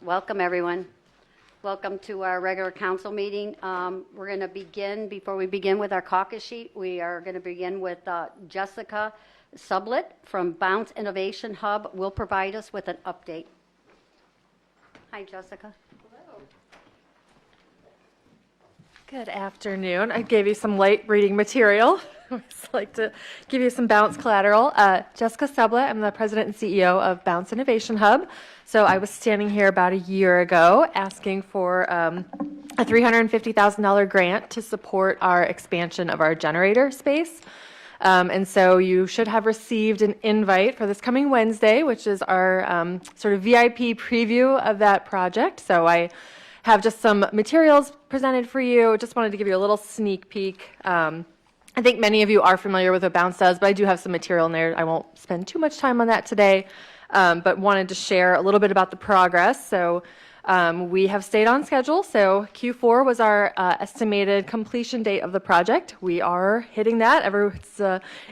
Welcome, everyone. Welcome to our regular council meeting. We're going to begin, before we begin with our caucus sheet, we are going to begin with Jessica Sublett from Bounce Innovation Hub will provide us with an update. Hi, Jessica. Good afternoon. I gave you some light reading material. I just like to give you some Bounce collateral. Jessica Sublett, I'm the president and CEO of Bounce Innovation Hub. So I was standing here about a year ago asking for a $350,000 grant to support our expansion of our generator space. And so you should have received an invite for this coming Wednesday, which is our sort of VIP preview of that project. So I have just some materials presented for you. Just wanted to give you a little sneak peek. I think many of you are familiar with what Bounce does, but I do have some material in there. I won't spend too much time on that today, but wanted to share a little bit about the progress. So we have stayed on schedule. So Q4 was our estimated completion date of the project. We are hitting that.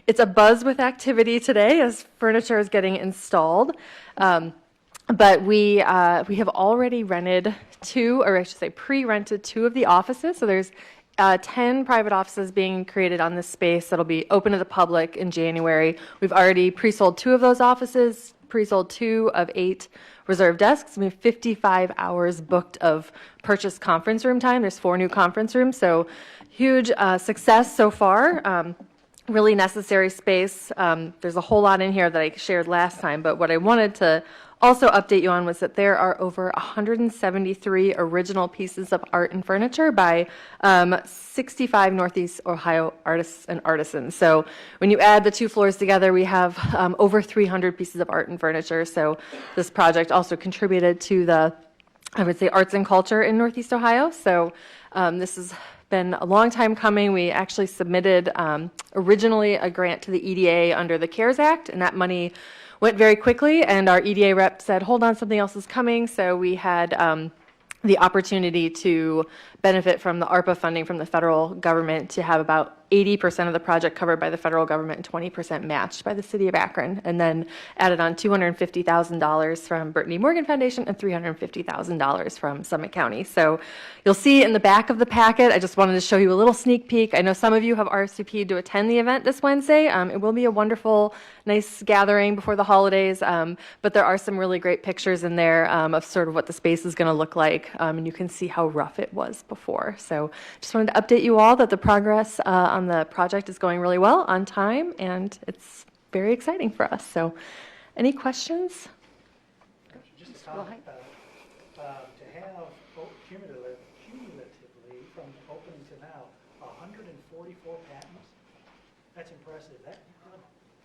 It's a buzz with activity today as furniture is getting installed. But we have already rented two, or I should say pre-rented two of the offices. So there's 10 private offices being created on this space that'll be open to the public in January. We've already pre-sold 2 of those offices, pre-sold 2 of 8 reserved desks. We have 55 hours booked of purchased conference room time. There's 4 new conference rooms, so huge success so far. Really necessary space. There's a whole lot in here that I shared last time, but what I wanted to also update you on was that there are over 173 original pieces of art and furniture by 65 Northeast Ohio artists and artisans. So when you add the 2 floors together, we have over 300 pieces of art and furniture. So this project also contributed to the, I would say, arts and culture in Northeast Ohio. So this has been a long time coming. We actually submitted originally a grant to the EDA under the CARES Act, and that money went very quickly, and our EDA rep said, hold on, something else is coming. So we had the opportunity to benefit from the ARPA funding from the federal government to have about 80% of the project covered by the federal government and 20% matched by the city of Akron, and then added on $250,000 from Brittany Morgan Foundation and $350,000 from Summit County. So you'll see in the back of the packet, I just wanted to show you a little sneak peek. I know some of you have RSVP'd to attend the event this Wednesday. It will be a wonderful, nice gathering before the holidays, but there are some really great pictures in there of sort of what the space is going to look like, and you can see how rough it was before. So just wanted to update you all that the progress on the project is going really well, on time, and it's very exciting for us. So any questions? Just to have cumulatively from opening to now 144 patents, that's impressive.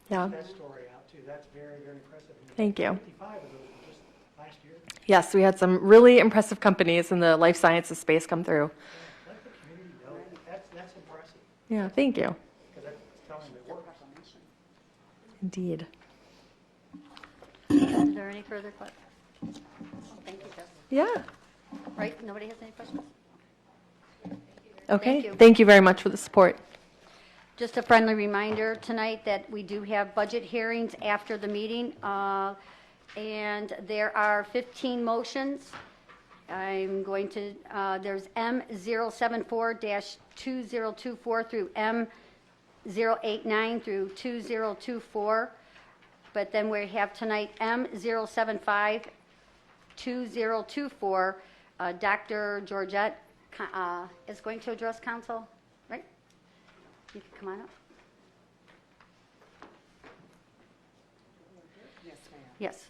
Yeah. That story out too. That's very, very impressive. Thank you. 55 of those were just last year. Yes, we had some really impressive companies in the life sciences space come through. Let the community know that's impressive. Yeah, thank you. Because that's telling them it works. Indeed. Is there any further questions? Thank you, Jessica. Yeah. Right, nobody has any questions? Okay. you. Thank you very much for the support. Just a friendly reminder tonight that we do have budget hearings after the meeting, and there are 15 motions. I'm going to, there's M074-2024 through M089 through 2024, but then we have tonight M075-2024. Dr. Georgette is going to address council, right? You can come on up. Yes, ma'am. Yes.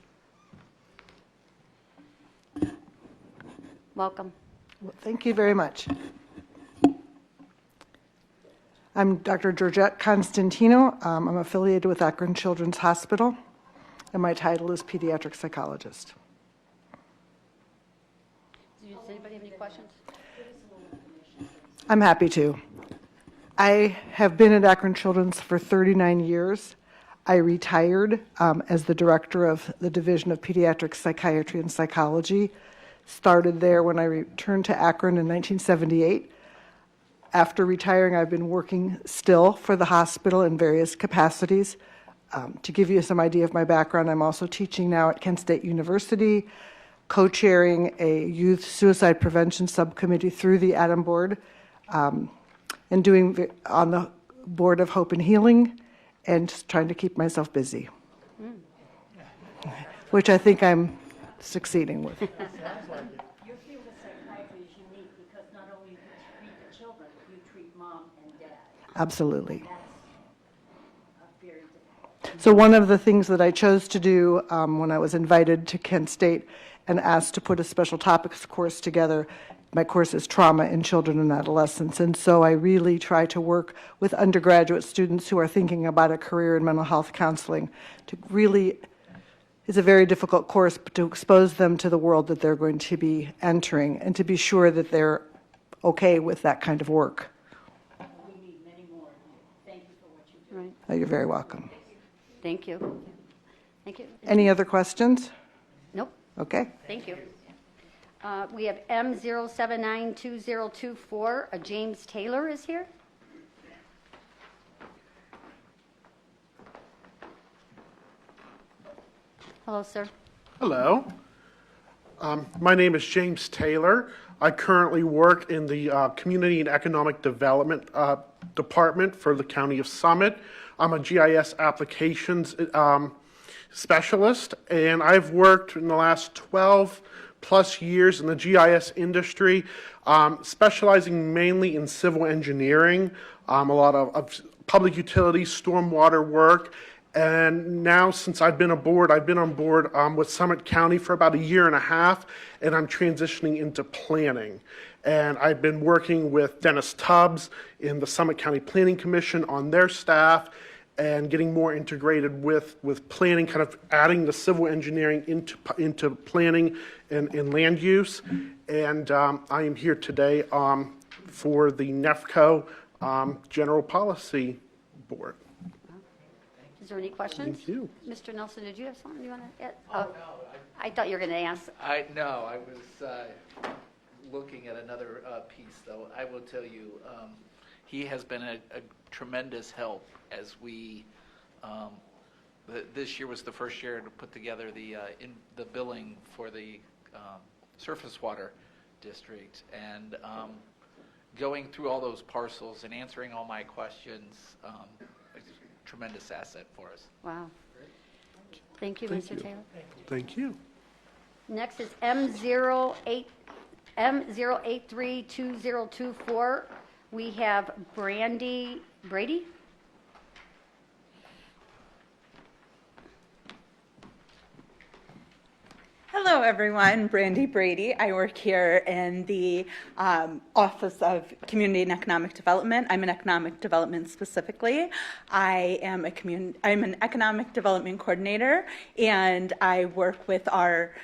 Welcome. Well, thank you very much. I'm Dr. Georgette Constantino. I'm affiliated with Akron Children's Hospital, and my title is pediatric psychologist. Does anybody have any questions? I'm happy to. I have been at Akron Children's for 39 years. I retired as the director of the Division of Pediatric Psychiatry and Psychology. Started there when I returned to Akron in 1978. After retiring, I've been working still for the hospital in various capacities. To give you some idea of my background, I'm also teaching now at Kent State University. co-chairing a youth suicide prevention subcommittee through the Adam Board, and doing on the board of Hope and Healing, and just trying to keep myself busy, which I think I'm succeeding with. Your field of psychiatry is unique because not only do you treat the children, you treat mom and dad. Absolutely. That's a very difficult. So one of the things that I chose to do when I was invited to Kent State and asked to put a special topics course together, my course is Trauma in Children and Adolescents. And so I really try to work with undergraduate students who are thinking about a career in mental health counseling to really, it's a very difficult course, but to expose them to the world that they're going to be entering and to be sure that they're okay with that kind of work. We need many more of you. Thank you for what you do. Right. Oh, you're very welcome. Thank you. Thank you. Any other questions? Nope. Okay. Thank you. We have M0792024. James Taylor is here. Hello, sir. Hello. My name is James Taylor. I currently work in the Community and Economic Development Department for the County of Summit. I'm a GIS applications specialist, and I've worked in the last 12 plus years in the GIS industry, specializing mainly in civil engineering, a lot of public utilities, stormwater work. And now, since I've been on board with Summit County for about a year and a half, and I'm transitioning into planning. And I've been working with Dennis Tubbs in the Summit County Planning Commission on their staff, and getting more integrated with planning, kind of adding the civil engineering into planning and land use. And I am here today for the NEFCO General Policy Board. Is there any questions? Thank you. Mr. Nelson, did you have something you want to add? Oh, I thought you were going to ask. I was looking at another piece, though. I will tell you, he has been a tremendous help as we. This year was the first year to put together the billing for the surface water district, and going through all those parcels and answering all my questions. A tremendous asset for us. Wow. Thank you, Mr. Taylor. Thank you. Next is M0832024. We have Brandy Brady. Hello, everyone. Brandy Brady. I work here in the Office of Community and Economic Development. I'm in economic development specifically. I'm an economic development coordinator, and I work with our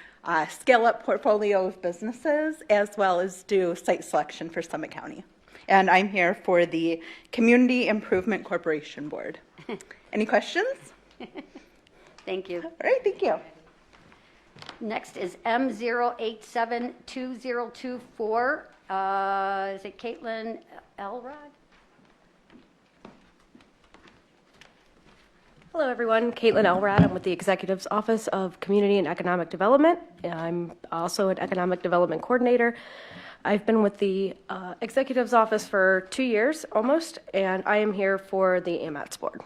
scale-up portfolio of businesses, as well as do site selection for Summit County. And I'm here for the Community Improvement Corporation Board. Any questions? Thank you. All right, thank you. Next is M0872024. Is it Caitlin Elrod? Hello, everyone. Caitlin Elrod. I'm with the Executive's Office of Community and Economic Development. I'm also an Economic Development Coordinator. I've been with the Executive's Office for 2 years almost, and I am here for the AMATS Board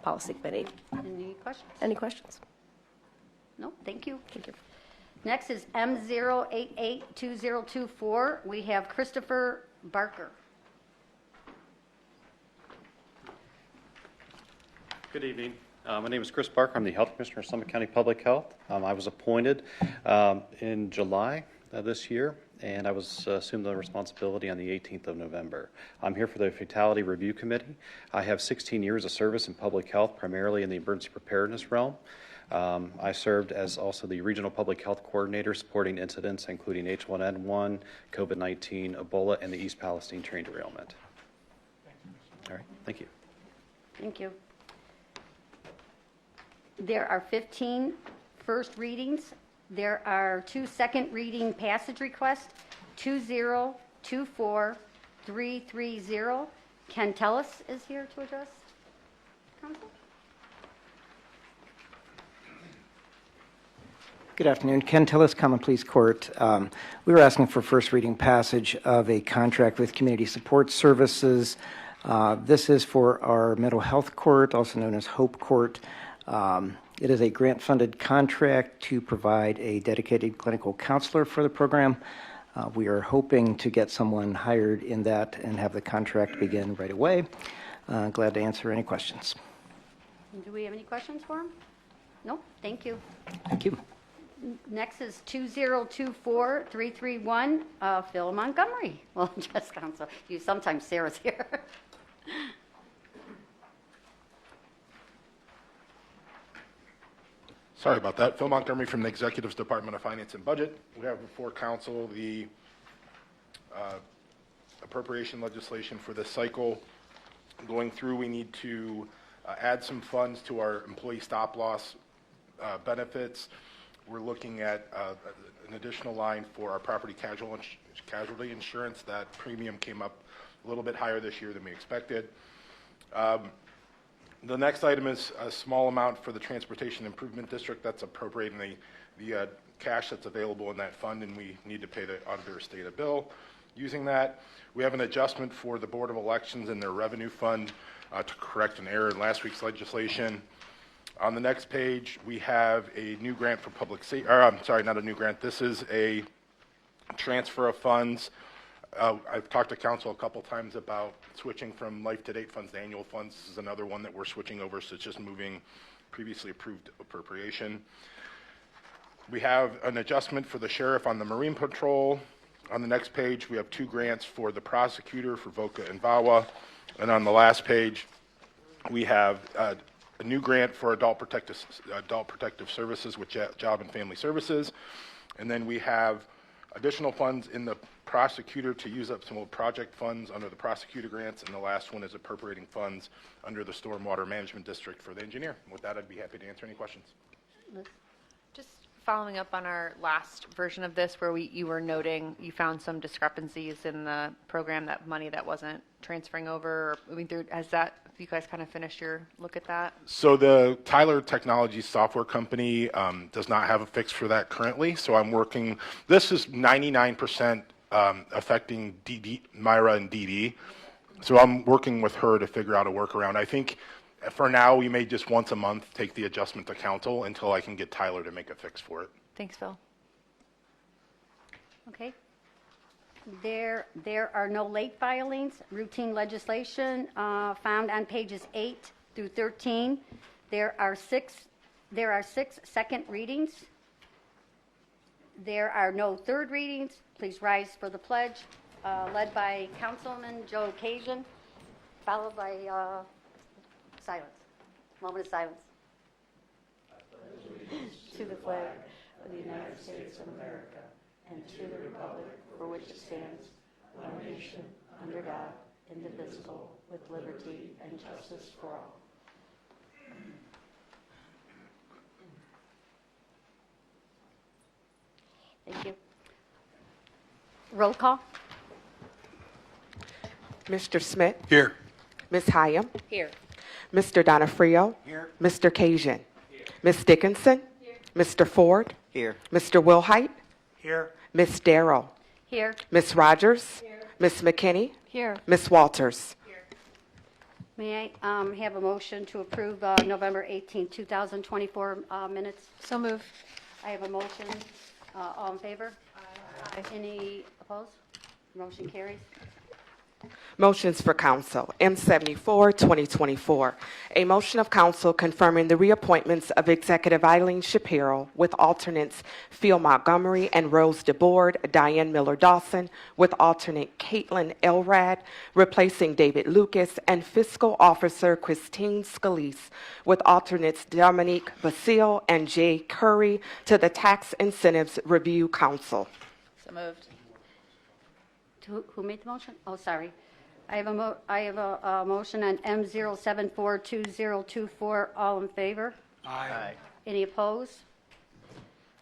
Policy Committee. Any questions? Any questions? No, thank you. Thank you. Next is M0882024. We have Christopher Barker. Good evening. My name is Chris Barker. I'm the Health Commissioner of Summit County Public Health. I was appointed in July this year, and I was assumed the responsibility on the 18th of November. I'm here for the Fatality Review Committee. I have 16 years of service in public health, primarily in the emergency preparedness realm. I served as also the Regional Public Health Coordinator supporting incidents including H1N1, COVID-19, Ebola, and the East Palestine train derailment. All right, thank you. Thank you. There are 15 first readings. There are 2 second reading passage requests, 2024330. Ken Tellis is here to address council. Good afternoon. Ken Tillis, Common Pleas Court. We were asking for first reading passage of a contract with Community Support Services. This is for our mental health court, also known as Hope Court. It is a grant-funded contract to provide a dedicated clinical counselor for the program. We are hoping to get someone hired in that and have the contract begin right away. Glad to answer any questions. Do we have any questions for him? No, thank you. Thank you. Next is 2024331, Phil Montgomery. Well, just counsel. You sometimes Sarah's here. Sorry about that. Phil Montgomery from the Executive's Department of Finance and Budget. We have before council the appropriation legislation for this cycle. Going through, we need to add some funds to our employee stop-loss benefits. We're looking at an additional line for our property casualty insurance. That premium came up a little bit higher this year than we expected. The next item is a small amount for the Transportation Improvement District. That's appropriating the cash that's available in that fund, and we need to pay the auditor state a bill using that. We have an adjustment for the Board of Elections in their revenue fund to correct an error in last week's legislation. On the next page, we have a new grant for public safety, I'm sorry, not a new grant. This is a transfer of funds. I've talked to council a couple times about switching from life-to-date funds to annual funds. This is another one that we're switching over, so it's just moving previously approved appropriation. We have an adjustment for the sheriff on the Marine Patrol. On the next page, we have 2 grants for the prosecutor for VOCA and VAWA. And on the last page, we have a new grant for adult protective services with Job and Family Services. And then we have additional funds in the prosecutor to use up some old project funds under the prosecutor grants. And the last one is appropriating funds under the Stormwater Management District for the engineer. With that, I'd be happy to answer any questions. Just following up on our last version of this, where you were noting you found some discrepancies in the program, that money that wasn't transferring over or moving through. Have you guys kind of finished your look at that? So the Tyler Technologies software company does not have a fix for that currently. So I'm working, this is 99% affecting Myra and DD. So I'm working with her to figure out a workaround. I think for now, we may just once a month take the adjustment to council until I can get Tyler to make a fix for it. Thanks, Phil. Okay. There are no late filings. Routine legislation found on pages 8 through 13. There are six second readings. There are no third readings. Please rise for the pledge, led by Councilman Joe Cajun, followed by silence. Moment of silence. To the flag of the United States of America and to the republic for which it stands, one nation, under God, indivisible, with liberty and justice for all. Thank you. Roll call. Mr. Smith. Here. Ms. Hyam. Here. Mr. Donofrio. Here. Mr. Cajun. Ms. Dickinson. Mr. Ford. Here. Mr. Wilhite. Here. Ms. Darrow. Here. Ms. Rogers. Ms. McKinney. Here. Ms. Walters. May I have a motion to approve November 18, 2024 minutes? So move. I have a motion. All in favor? Aye. Any opposed? Motion carries. Motions for council. M74, 2024. A motion of council confirming the reappointments of Executive Eileen Shapiro with alternates Phil Montgomery and Rose DeBoard, Diane Miller-Dawson with alternate Caitlin Elrad, replacing David Lucas, and Fiscal Officer Christine Scalise with alternates Dominique Basile and Jay Curry to the Tax Incentives Review Council. So moved. Who made the motion? Oh, sorry. I have a motion on M0742024. All in favor? Aye. Any opposed?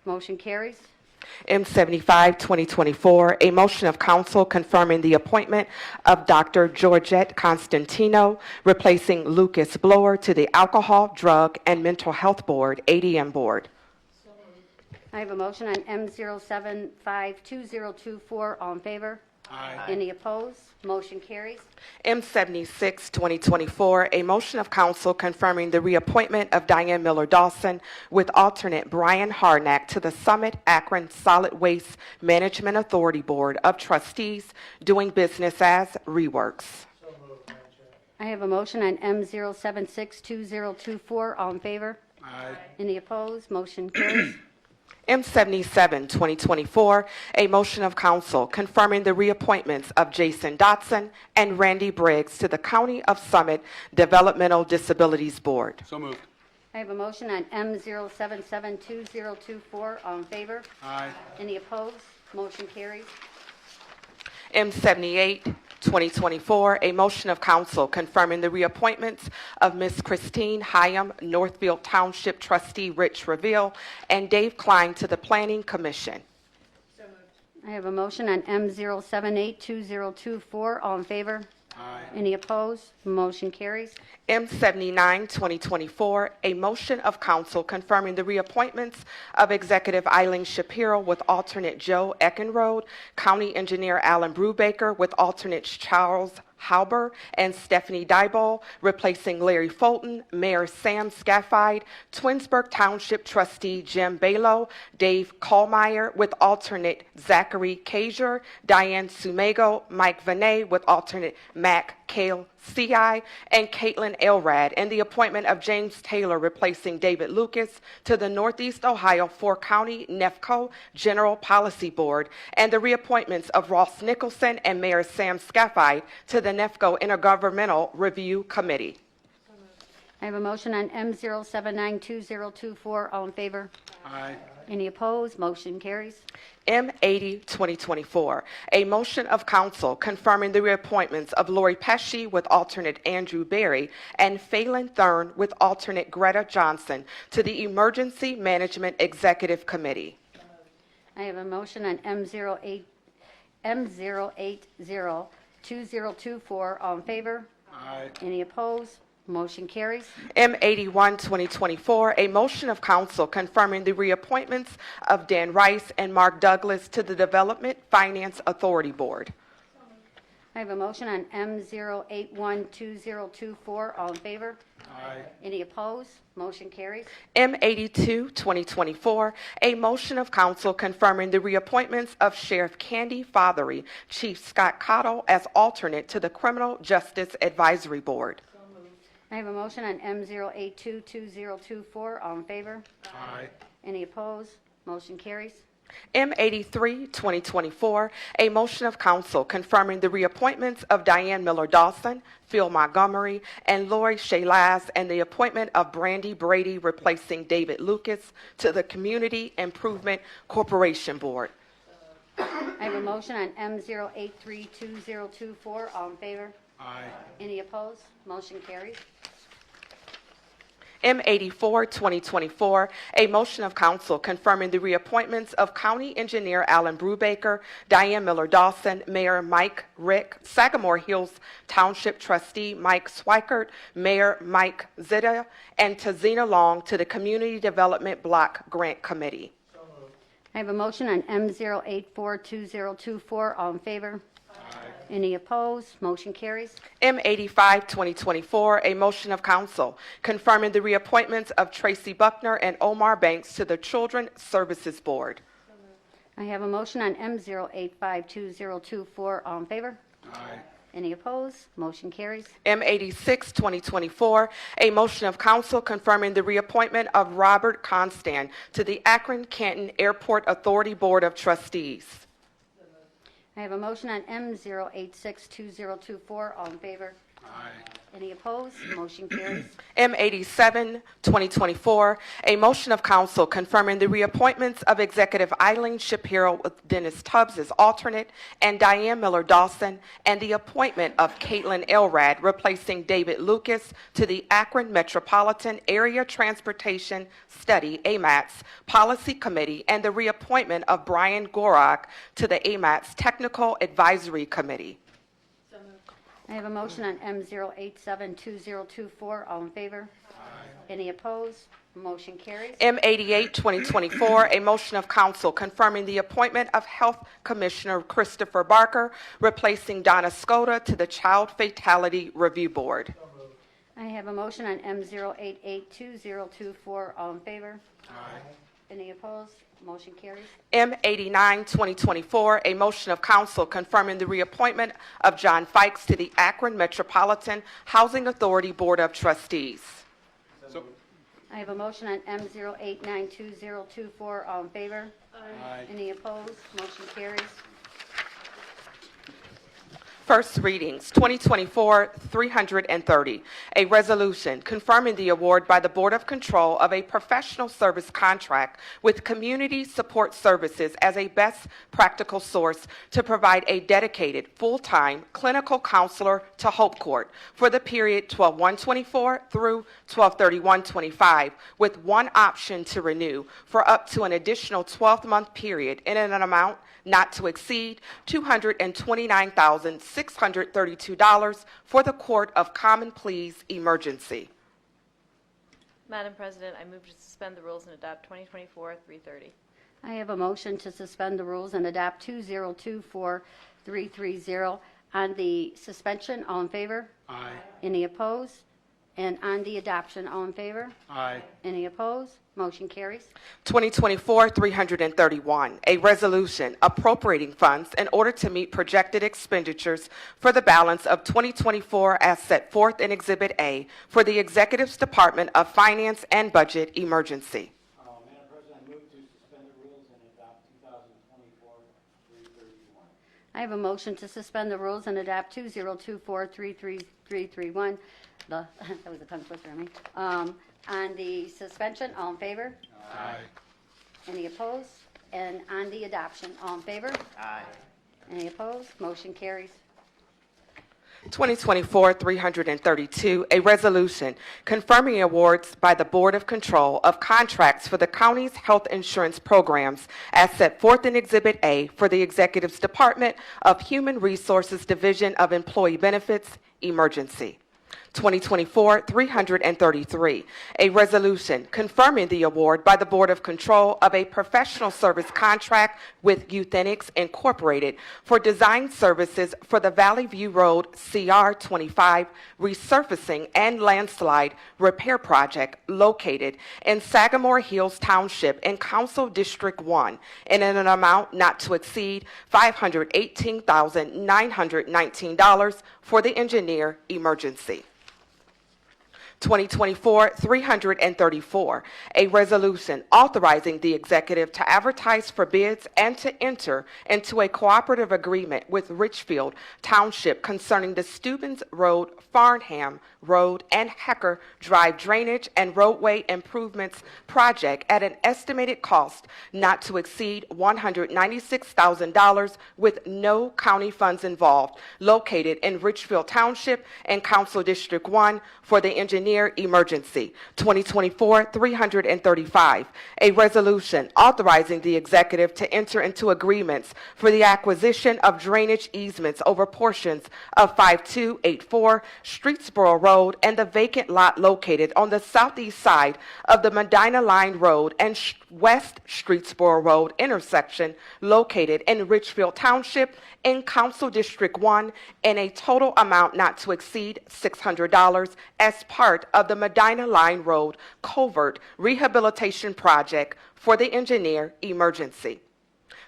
Motion carries. M75, 2024, a motion of council confirming the appointment of Dr. Georgette Constantino, replacing Lucas Blower to the Alcohol, Drug, and Mental Health Board, ADM Board. I have a motion on M07520224. All in favor? Aye. Any opposed? Motion carries. M76, 2024, a motion of council confirming the reappointment of Diane Miller Dawson with alternate Brian Harnack to the Summit Akron Solid Waste Management Authority Board of Trustees, doing business as Reworks. I have a motion on M07620224. All in favor? Aye. Any opposed? Motion carries. M77, 2024, a motion of council confirming the reappointments of Jason Dotson and Randy Briggs to the County of Summit Developmental Disabilities Board. So moved. I have a motion on M07720224. All in favor? Aye. Any opposed? Motion carries. M78, 2024, a motion of council confirming the reappointments of Ms. Christine Hyam, Northfield Township Trustee Rich Reveal, and Dave Klein to the Planning Commission. I have a motion on M07820224. All in favor? Aye. Any opposed? Motion carries. M79, 2024, a motion of council confirming the reappointments of Executive Eileen Shapiro with alternate Joe Eckenrode, County Engineer Alan Brubaker with alternates Charles Halber and Stephanie Dyball, replacing Larry Fulton, Mayor Sam Scafide, Twinsburg Township Trustee Jim Balo, Dave Kallmeyer with alternate Zachary Kager, Diane Sumego, Mike Vinay with alternate Mac Kale CI, and Caitlin Elrad, and the appointment of James Taylor replacing David Lucas to the Northeast Ohio 4-County NEFCO General Policy Board, and the reappointments of Ross Nicholson and Mayor Sam Scafide to the NEFCO Intergovernmental Review Committee. I have a motion on M07920224. All in favor? Aye. Any opposed? Motion carries. M80, 2024, a motion of council confirming the reappointments of Lori Pesci with alternate Andrew Berry and Phelan Thurn with alternate Greta Johnson to the Emergency Management Executive Committee. I have a motion on M0802024. All in favor? Aye. Any opposed? Motion carries. M81, 2024, a motion of council confirming the reappointments of Dan Rice and Mark Douglas to the Development Finance Authority Board. I have a motion on M0812024. All in favor? Aye. Any opposed? Motion carries. M82, 2024, a motion of council confirming the reappointments of Sheriff Candy Fothery, Chief Scott Cottle as alternate to the Criminal Justice Advisory Board. I have a motion on M0822024. All in favor? Aye. Any opposed? Motion carries. M83, 2024, a motion of council confirming the reappointments of Diane Miller Dawson, Phil Montgomery, and Lori Shalaz, and the appointment of Brandy Brady replacing David Lucas to the Community Improvement Corporation Board. I have a motion on M0832024. All in favor? Aye. Any opposed? Motion carries. M84, 2024, a motion of council confirming the reappointments of County Engineer Alan Brubaker, Diane Miller Dawson, Mayor Mike Rick, Sagamore Hills Township Trustee Mike Swikert, Mayor Mike Zita, and Tazina Long to the Community Development Block Grant Committee. I have a motion on M0842024. All in favor? Any opposed? Motion carries. M85, 2024, a motion of council confirming the reappointments of Tracy Buckner and Omar Banks to the Children Services Board. I have a motion on M0852024. All in favor? Aye. Any opposed? Motion carries. M86, 2024, a motion of council confirming the reappointment of Robert Constant to the Akron-Canton Airport Authority Board of Trustees. I have a motion on M0862024. All in favor? Aye. Any opposed? Motion carries. M87, 2024, a motion of council confirming the reappointments of Executive Eileen Shapiro with Dennis Tubbs as alternate and Diane Miller Dawson, and the appointment of Caitlin Elrad replacing David Lucas to the Akron Metropolitan Area Transportation Study, AMATS, Policy Committee, and the reappointment of Brian Gorak to the AMATS Technical Advisory Committee. I have a motion on M0872024. All in favor? Any opposed? Motion carries. M88, 2024, a motion of council confirming the appointment of Health Commissioner Christopher Barker, replacing Donna Scotta to the Child Fatality Review Board. I have a motion on M08822024. All in favor? Aye. Any opposed? Motion carries. M89, 2024, a motion of council confirming the reappointment of John Fikes to the Akron Metropolitan Housing Authority Board of Trustees. I have a motion on M08922024. All in favor? Aye. Any opposed? Motion carries. First readings, 2024-330, a resolution confirming the award by the Board of Control of a professional service contract with Community Support Services as a best practical source to provide a dedicated, full-time clinical counselor to Hope Court for the period 12/1/24 through 12/31/25, with one option to renew for up to an additional 12-month period in an amount not to exceed $229,632 for the Court of Common Pleas emergency. Madam President, I move to suspend the rules and adopt 2024-330. I have a motion to suspend the rules and adopt 2024-330. On the suspension, all in favor? Aye. Any opposed? And on the adoption, all in favor? Aye. Any opposed? Motion carries. 2024-331, a resolution appropriating funds in order to meet projected expenditures for the balance of 2024 as set forth in Exhibit A for the Executive's Department of Finance and Budget emergency. Madam President, I move to suspend the rules and adopt 2024-331. I have a motion to suspend the rules and adopt 2024-331. That was a tongue twister on me. On the suspension, all in favor? Aye. Any opposed? And on the adoption, all in favor? Aye. Any opposed? Motion carries. 2024-332, a resolution confirming awards by the Board of Control of contracts for the county's health insurance programs as set forth in Exhibit A for the Executive's Department of Human Resources Division of Employee Benefits emergency. 2024-333, a resolution confirming the award by the Board of Control of a professional service contract with Euthenix Incorporated for design services for the Valley View Road CR 25 resurfacing and landslide repair project located in Sagamore Hills Township in Council District 1 in an amount not to exceed $518,919 for the engineer emergency. 2024-334, a resolution authorizing the executive to advertise for bids and to enter into a cooperative agreement with Richfield Township concerning the Steubens Road, Farnham Road, and Hecker Drive drainage and roadway improvements project at an estimated cost not to exceed $196,000 with no county funds involved, located in Richfield Township and Council District 1 for the engineer emergency. 2024-335, a resolution authorizing the executive to enter into agreements for the acquisition of drainage easements over portions of 5284 Streetsboro Road and the vacant lot located on the southeast side of the Medina Line Road and West Streetsboro Road intersection located in Richfield Township in Council District 1 in a total amount not to exceed $600 as part of the Medina Line Road Culvert Rehabilitation Project for the engineer emergency.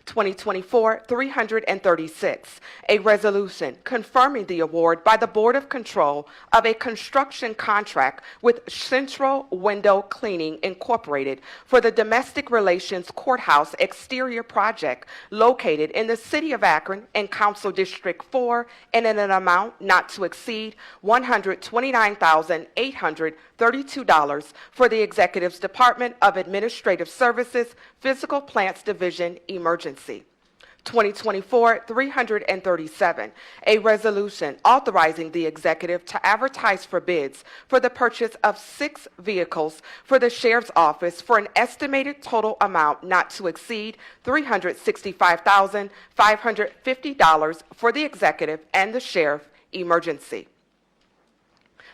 2024-336, a resolution confirming the award by the Board of Control of a construction contract with Central Window Cleaning Incorporated for the Domestic Relations Courthouse exterior project located in the City of Akron and Council District 4 in an amount not to exceed $129,832 for the Executive's Department of Administrative Services Physical Plants Division emergency. 2024-337, a resolution authorizing the executive to advertise for bids for the purchase of 6 vehicles for the Sheriff's Office for an estimated total amount not to exceed $365,550 for the executive and the sheriff emergency.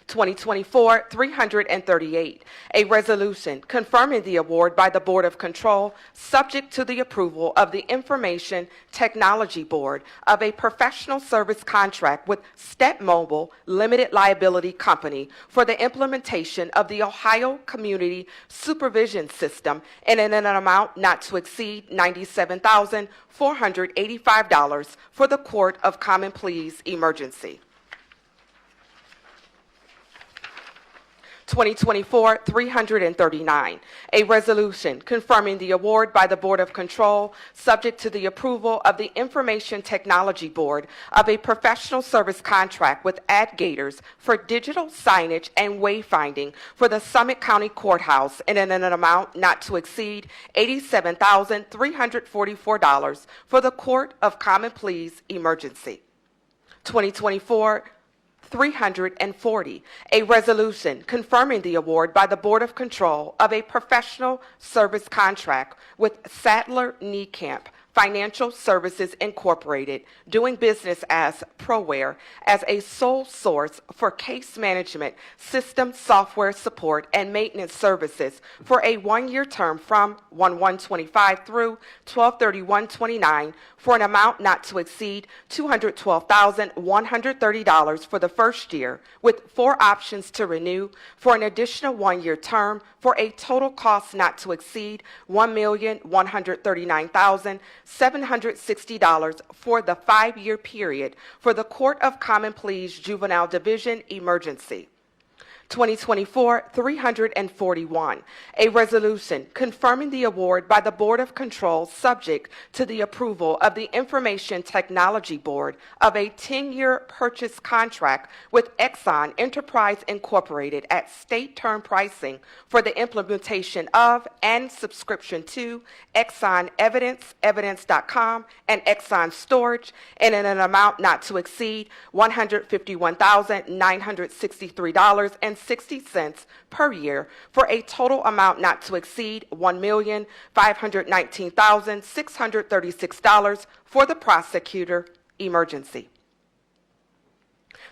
2024-338, a resolution confirming the award by the Board of Control, subject to the approval of the Information Technology Board, of a professional service contract with Step Mobile Limited Liability Company for the implementation of the Ohio Community Supervision System in an amount not to exceed $97,485 for the Court of Common Pleas emergency. 2024-339, a resolution confirming the award by the Board of Control, subject to the approval of the Information Technology Board, of a professional service contract with AdGators for digital signage and wayfinding for the Summit County Courthouse in an amount not to exceed $87,344 for the Court of Common Pleas emergency. 2024-340, a resolution confirming the award by the Board of Control of a professional service contract with Sadler Niekamp Financial Services Incorporated, doing business as ProWare, as a sole source for case management, system software support, and maintenance services for a one-year term from 1/1/25 through 12/31/29 for an amount not to exceed $212,130 for the first year, with 4 options to renew for an additional one-year term for a total cost not to exceed $1,139,760 for the 5-year period for the Court of Common Pleas Juvenile Division emergency. 2024-341, a resolution confirming the award by the Board of Control, subject to the approval of the Information Technology Board, of a 10-year purchase contract with Exxon Enterprise Incorporated at state term pricing for the implementation of and subscription to Exxon Evidence, Evidence.com, and Exxon Storage in an amount not to exceed $151,963.60 per year for a total amount not to exceed $1,519,636 for the prosecutor emergency.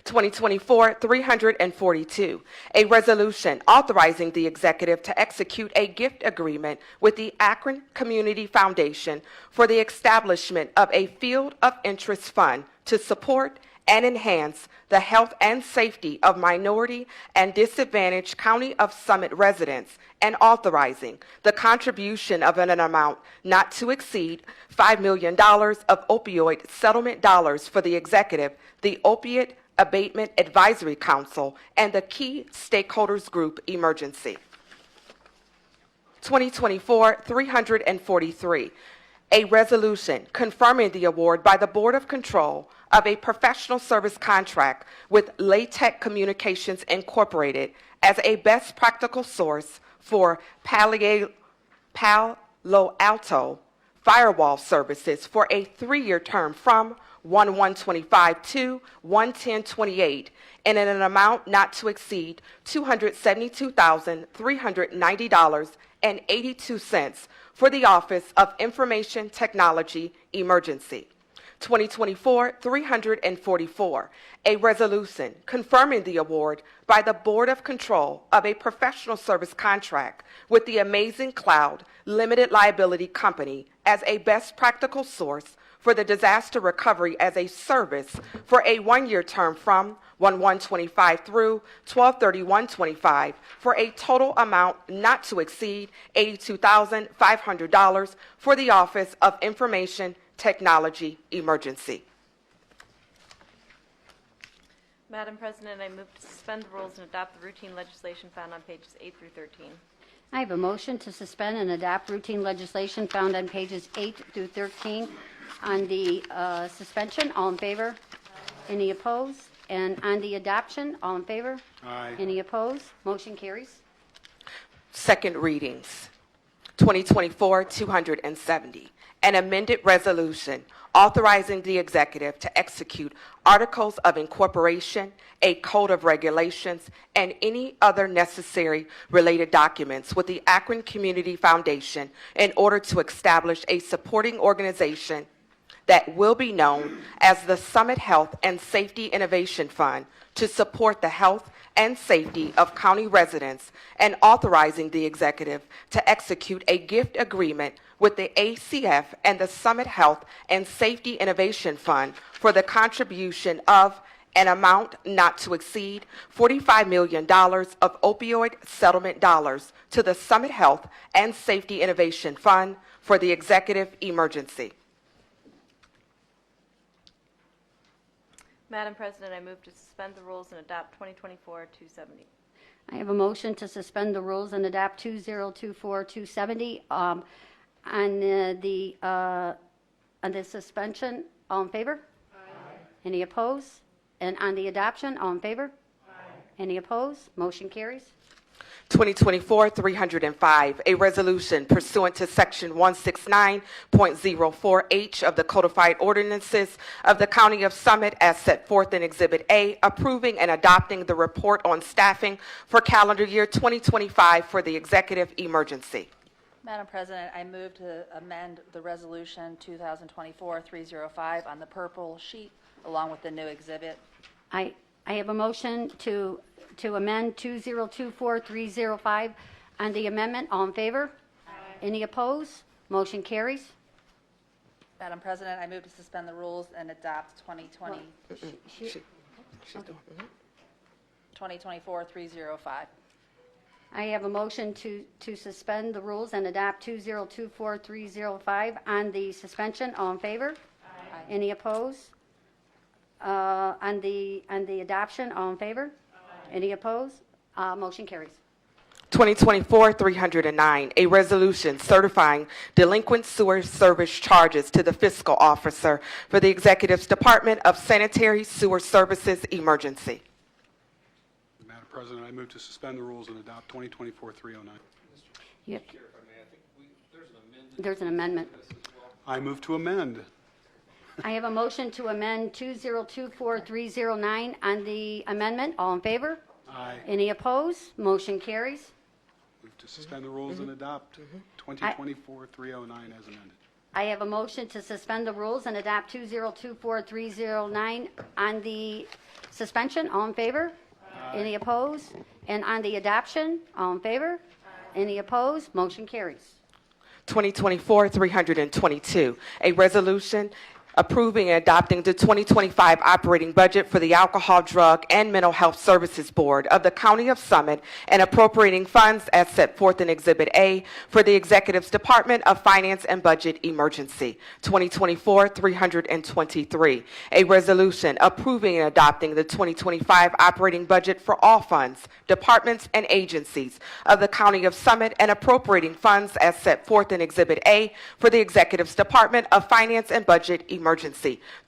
2024-342, a resolution authorizing the executive to execute a gift agreement with the Akron Community Foundation for the establishment of a Field of Interest Fund to support and enhance the health and safety of minority and disadvantaged County of Summit residents, and authorizing the contribution of an amount not to exceed $5 million of opioid settlement dollars for the executive, the Opiate Abatement Advisory Council, and the Key Stakeholders Group emergency. 2024-343, a resolution confirming the award by the Board of Control of a professional service contract with LaTeX Communications Incorporated as a best practical source for Palo Alto firewall services for a 3-year term from 1/1/25 to 1/10/28 in an amount not to exceed $272,390.82 for the Office of Information Technology emergency. 2024-344, a resolution confirming the award by the Board of Control of a professional service contract with the Amazing Cloud Limited Liability Company as a best practical source for the disaster recovery as a service for a 1-year term from 1/1/25 through 12/31/25 for a total amount not to exceed $82,500 for the Office of Information Technology emergency. Madam President, I move to suspend the rules and adopt the routine legislation found on pages 8 through 13. I have a motion to suspend and adopt routine legislation found on pages 8 through 13 on the suspension. All in favor? Any opposed? And on the adoption, all in favor? Aye. Any opposed? Motion carries. Second readings. 2024-270, an amended resolution authorizing the executive to execute articles of incorporation, a code of regulations, and any other necessary related documents with the Akron Community Foundation in order to establish a supporting organization that will be known as the Summit Health and Safety Innovation Fund to support the health and safety of county residents, and authorizing the executive to execute a gift agreement with the ACF and the Summit Health and Safety Innovation Fund for the contribution of an amount not to exceed $45 million of opioid settlement dollars to the Summit Health and Safety Innovation Fund for the executive emergency. Madam President, I move to suspend the rules and adopt 2024-270. I have a motion to suspend the rules and adopt 2024-270. On the suspension, all in favor? Aye. Any opposed? And on the adoption, all in favor? Aye. Any opposed? Motion carries. 2024-305, a resolution pursuant to Section 169.04H of the Codified Ordinances of the County of Summit as set forth in Exhibit A, approving and adopting the report on staffing for calendar year 2025 for the executive emergency. Madam President, I move to amend the resolution 2024-305 on the purple sheet along with the new exhibit. I have a motion to amend 2024-305 on the amendment. All in favor? Aye. Any opposed? Motion carries. Madam President, I move to suspend the rules and adopt 2024-305. I have a motion to suspend the rules and adopt 2024-305 on the suspension. All in favor? Aye. Any opposed? On the adoption, all in favor? Aye. Any opposed? Motion carries. 2024-309, a resolution certifying delinquent sewer service charges to the fiscal officer for the Executive's Department of Sanitary Sewer Services emergency. Madam President, I move to suspend the rules and adopt 2024-309. Yep. There's an amendment. I move to amend. I have a motion to amend 2024-309 on the amendment. All in favor? Aye. Any opposed? Motion carries. Move to suspend the rules and adopt 2024-309 as amended. I have a motion to suspend the rules and adopt 2024-309 on the suspension. All in favor? Aye. Any opposed? And on the adoption, all in favor? Aye. Any opposed? Motion carries. 2024-322, a resolution approving and adopting the 2025 operating budget for the Alcohol, Drug, and Mental Health Services Board of the County of Summit and appropriating funds as set forth in Exhibit A for the Executive's Department of Finance and Budget emergency. 2024-323, a resolution approving and adopting the 2025 operating budget for all funds, departments, and agencies of the County of Summit and appropriating funds as set forth in Exhibit A for the Executive's Department of Finance and Budget emergency.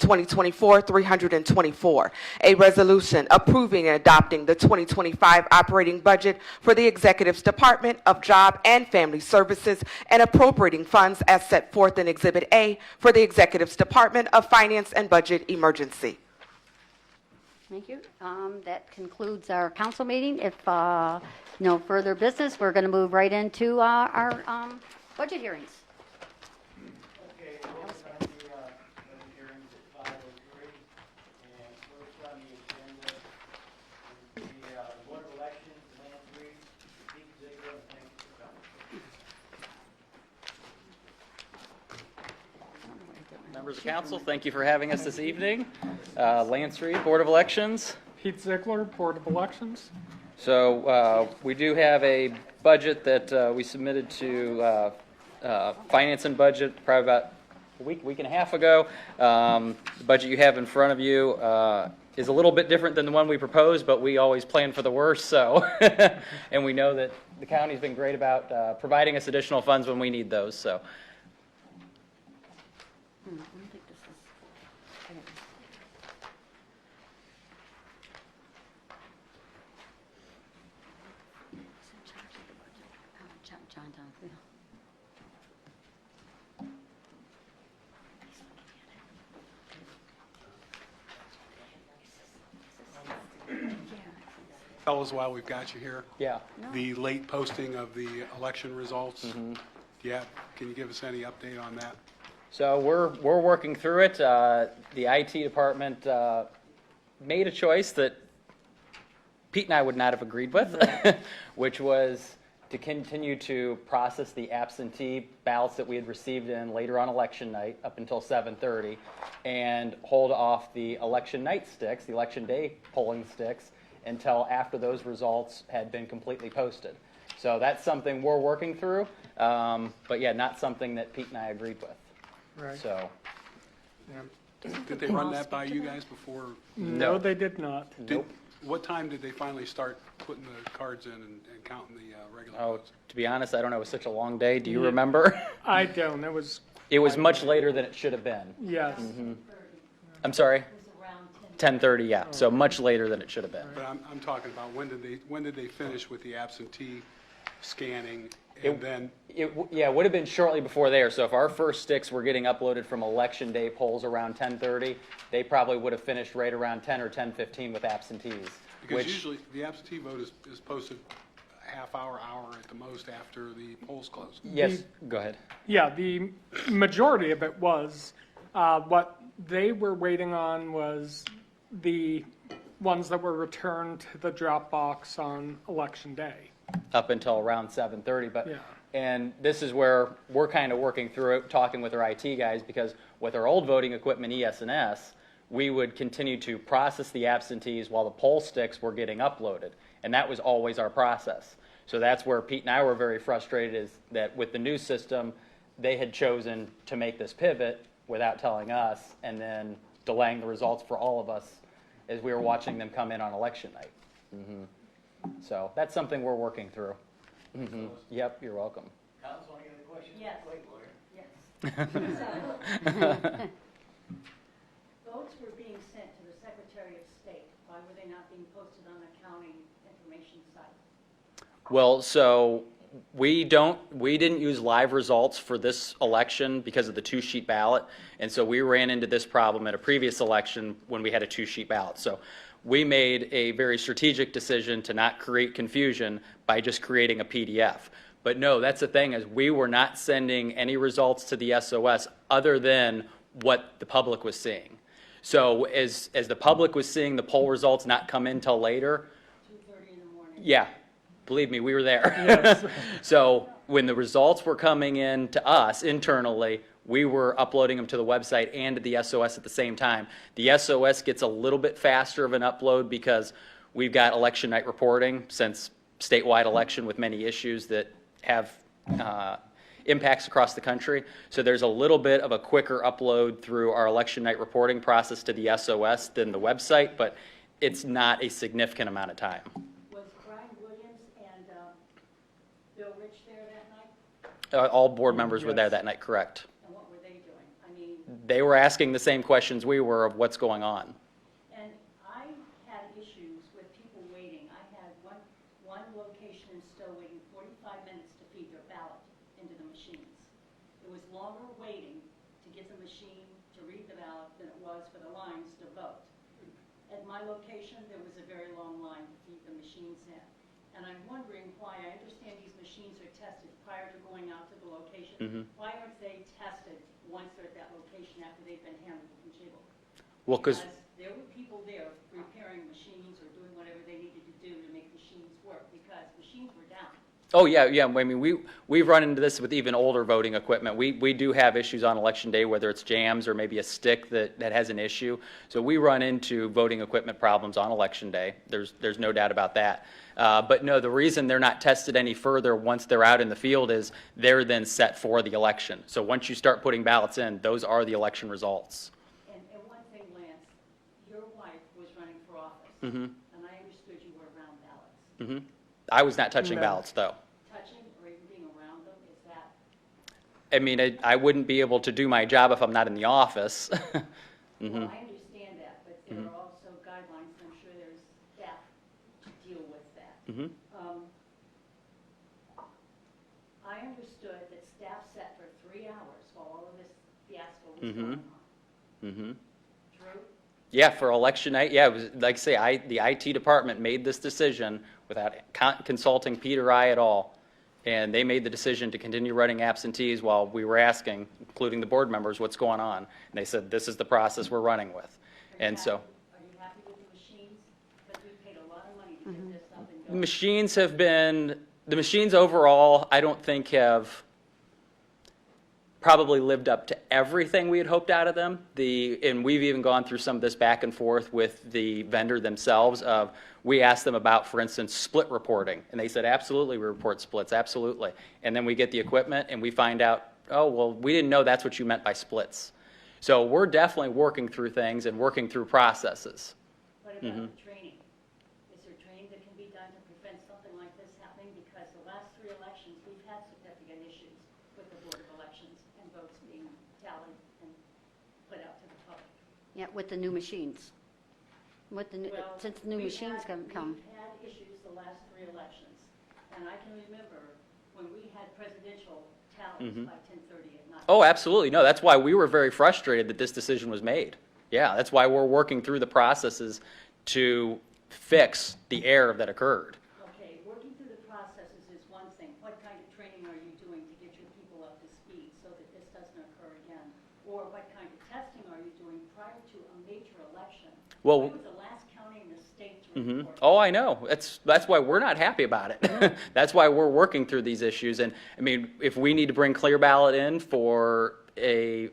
2024-324, a resolution approving and adopting the 2025 operating budget for the Executive's Department of Job and Family Services and appropriating funds as set forth in Exhibit A for the Executive's Department of Finance and Budget emergency. Thank you. That concludes our council meeting. If no further business, we're going to move right into our budget hearings. Okay, we'll open up the budget hearings at 5:03. And first on the agenda is the Board of Elections, Lance Reed, Pete Ziegler, and thank you for coming. Members of council, thank you for having us this evening. Lance Reed, Board of Elections. Pete Ziegler, Board of Elections. So we do have a budget that we submitted to Finance and Budget probably about a week and a half ago. The budget you have in front of you is a little bit different than the one we proposed, but we always plan for the worst. So, and we know that the county's been great about providing us additional funds when we need those. So. I don't think this is. John Donfield. Tell us why we've got you here. Yeah. The late posting of the election results. Yeah, can you give us any update on that? So we're working through it. The IT department made a choice that Pete and I would not have agreed with, which was to continue to process the absentee ballots that we had received in later on election night up until 7:30, and hold off the election night sticks, the election day polling sticks, until after those results had been completely posted. So that's something we're working through, but yeah, not something that Pete and I agreed with. Right. So. Did they run that by you guys before? No, they did not. Nope. What time did they finally start putting the cards in and counting the regular Oh, votes? to be honest, I don't know. It was such a long day. Do you remember? I don't. It was, It was much later than it should have been. yes. I'm sorry? 10:30, yeah. So much later than it should have been. But I'm talking about when did they finish with the absentee scanning and then? It would have been shortly before there. So if our first sticks were getting uploaded from election day polls around 10:30, they probably would have finished right around 10 or 10:15 with absentees. Because usually the absentee vote is posted a half hour at the most after the polls close. Yes, go ahead. Yeah, the majority of it was, what they were waiting on was the ones that were returned to the drop box on election day. Up until around 7:30, but Yeah. and this is where we're kind of working through it, talking with our IT guys, because with our old voting equipment, ES&S, we would continue to process the absentees while the poll sticks were getting uploaded, and that was always our process. So that's where Pete and I were very frustrated, is that with the new system, they had chosen to make this pivot without telling us, and then delaying the results for all of us as we were watching them come in on election night. So that's something we're working through. Yep, you're welcome. Council, any other questions? Yes. Wait, Lawyer. Yes. Votes were being sent to the Secretary of State. Why were they not being posted on the county information site? Well, so we didn't use live results for this election because of the two-sheet ballot, and so we ran into this problem at a previous election when we had a two-sheet ballot. So we made a very strategic decision to not create confusion by just creating a PDF. But no, that's the thing, is we were not sending any results to the SOS other than what the public was seeing. So as the public was seeing the poll results not come in till later, 2:30 in the morning. yeah, believe me, we were there. So when the results were coming in to us internally, we were uploading them to the website and to the SOS at the same time. The SOS gets a little bit faster of an upload because we've got election night reporting, since statewide election with many issues that have impacts across the country. So there's a little bit of a quicker upload through our election night reporting process to the SOS than the website, but it's not a significant amount of time. Was Brian Williams and Bill Rich there that night? All board members were there that night, correct? And what were they doing? I mean, They were asking the same questions we were of what's going on. and I had issues with people waiting. I had one location in Stowe waiting 45 minutes to feed their ballot into the machines. It was longer waiting to get the machine to read the ballot than it was for the lines to vote. At my location, there was a very long line to feed the machines in. And I'm wondering why, I understand these machines are tested prior to going out to the location. Why aren't they tested once they're at that location after they've been handled and jiggled? Well, because There were people there repairing machines or doing whatever they needed to do to make machines work, because machines were down. oh yeah, I mean we've run into this with even older voting equipment. We do have issues on election day, whether it's jams or maybe a stick that has an issue. So we run into voting equipment problems on election day. There's no doubt about that. But no, the reason they're not tested any further once they're out in the field is they're then set for the election. So once you start putting ballots in, those are the election results. And one thing, Lance, your wife was running for office, Mm-hmm. and I understood you were around ballots. Mm-hmm. I was not touching No. ballots though. Touching or even being around them, is that, I mean, I wouldn't be able to do my job if I'm not in the office. well, I understand that, but there are also guidelines, and I'm sure there's staff to deal with that. Mm-hmm. I understood that staff sat for 3 hours while all of this fiasco was Mhm. going on. Mm-hmm. True? Yeah, for election night, yeah, it was, like I say, the IT department made this decision without consulting Pete or I at all. And they made the decision to continue running absentees while we were asking, including the board members, what's going on. And they said, this is the process we're running with. And so. Are you happy with the machines? Because we paid a lot of money to get this up and going. The machines overall, I don't think have probably lived up to everything we had hoped out of them. And we've even gone through some of this back and forth with the vendor themselves of, we asked them about, for instance, split reporting. And they said, absolutely, we report splits, absolutely. And then we get the equipment and we find out, oh, well, we didn't know that's what you meant by splits. So we're definitely working through things and working through processes. What about the training? Is there training that can be done to prevent something like this happening? Because the last 3 elections, we've had significant issues with the Board of Elections and votes being tallied and put out to the public. Yeah, with the new machines. With the new, Well, since the new we've machines had- come. We've had issues the last 3 elections, and I can remember when we had presidential tallies by 10:30 at night. Oh, absolutely. No, that's why we were very frustrated that this decision was made. Yeah, that's why we're working through the processes to fix the error that occurred. Okay, working through the processes is one thing. What kind of training are you doing to get your people up to speed so that this doesn't occur again? Or what kind of testing are you doing prior to a major election? Well, We were the last county in the state to report. Oh, I know. That's why we're not happy about it. That's why we're working through these issues. And I mean, if we need to bring Clear Ballot in for a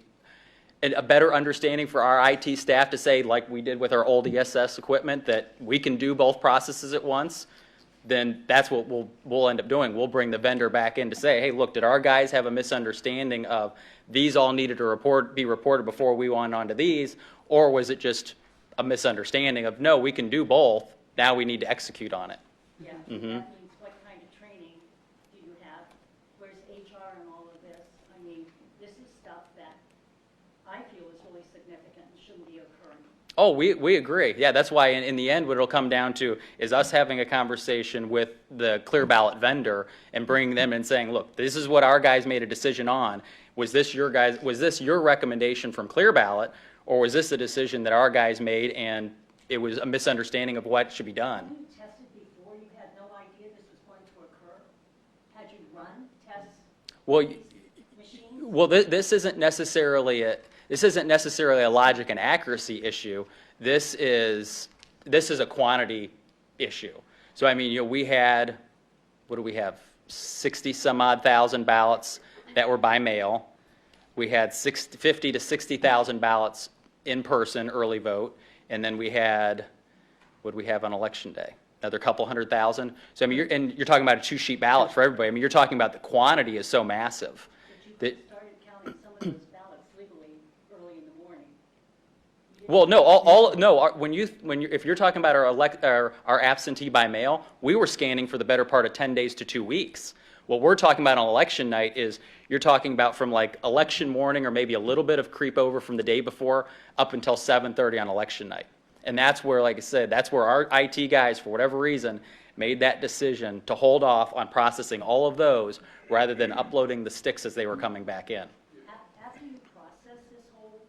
better understanding for our IT staff to say, like we did with our old ESS equipment, that we can do both processes at once, then that's what we'll end up doing. We'll bring the vendor back in to say, hey, look, did our guys have a misunderstanding of these all needed to be reported before we went on to these, or was it just a misunderstanding of, no, we can do both, now we need to execute on it. Yeah, so that means what kind of training do you have? Where's HR and all of this? I mean, this is stuff that I feel is really significant and shouldn't be occurring. Oh, we agree. Yeah, that's why in the end, what it'll come down to is us having a conversation with the Clear Ballot vendor and bringing them in saying, look, this is what our guys made a decision on. Was this your recommendation from Clear Ballot, or was this a decision that our guys made and it was a misunderstanding of what should be done? When you tested before, you had no idea this was going to occur? Had you run tests? Well, Machines? well, this isn't necessarily a logic and accuracy issue. This is a quantity issue. So I mean, we had, what do we have? 60 some odd thousand ballots that were by mail. We had 50 to 60,000 ballots in person, early vote, and then we had, what did we have on election day? Another couple 100,000. So I mean, you're talking about a 2-sheet ballot for everybody. I mean, you're talking about the quantity is so massive. But you started counting some of those ballots legally early in the morning. Well, no, if you're talking about our absentee by mail, we were scanning for the better part of 10 days to 2 weeks. What we're talking about on election night is you're talking about from like election morning or maybe a little bit of creep over from the day before up until 7:30 on election night. And that's where, like I said, that's where our IT guys, for whatever reason, made that decision to hold off on processing all of those rather than uploading the sticks as they were coming back in. After you process this whole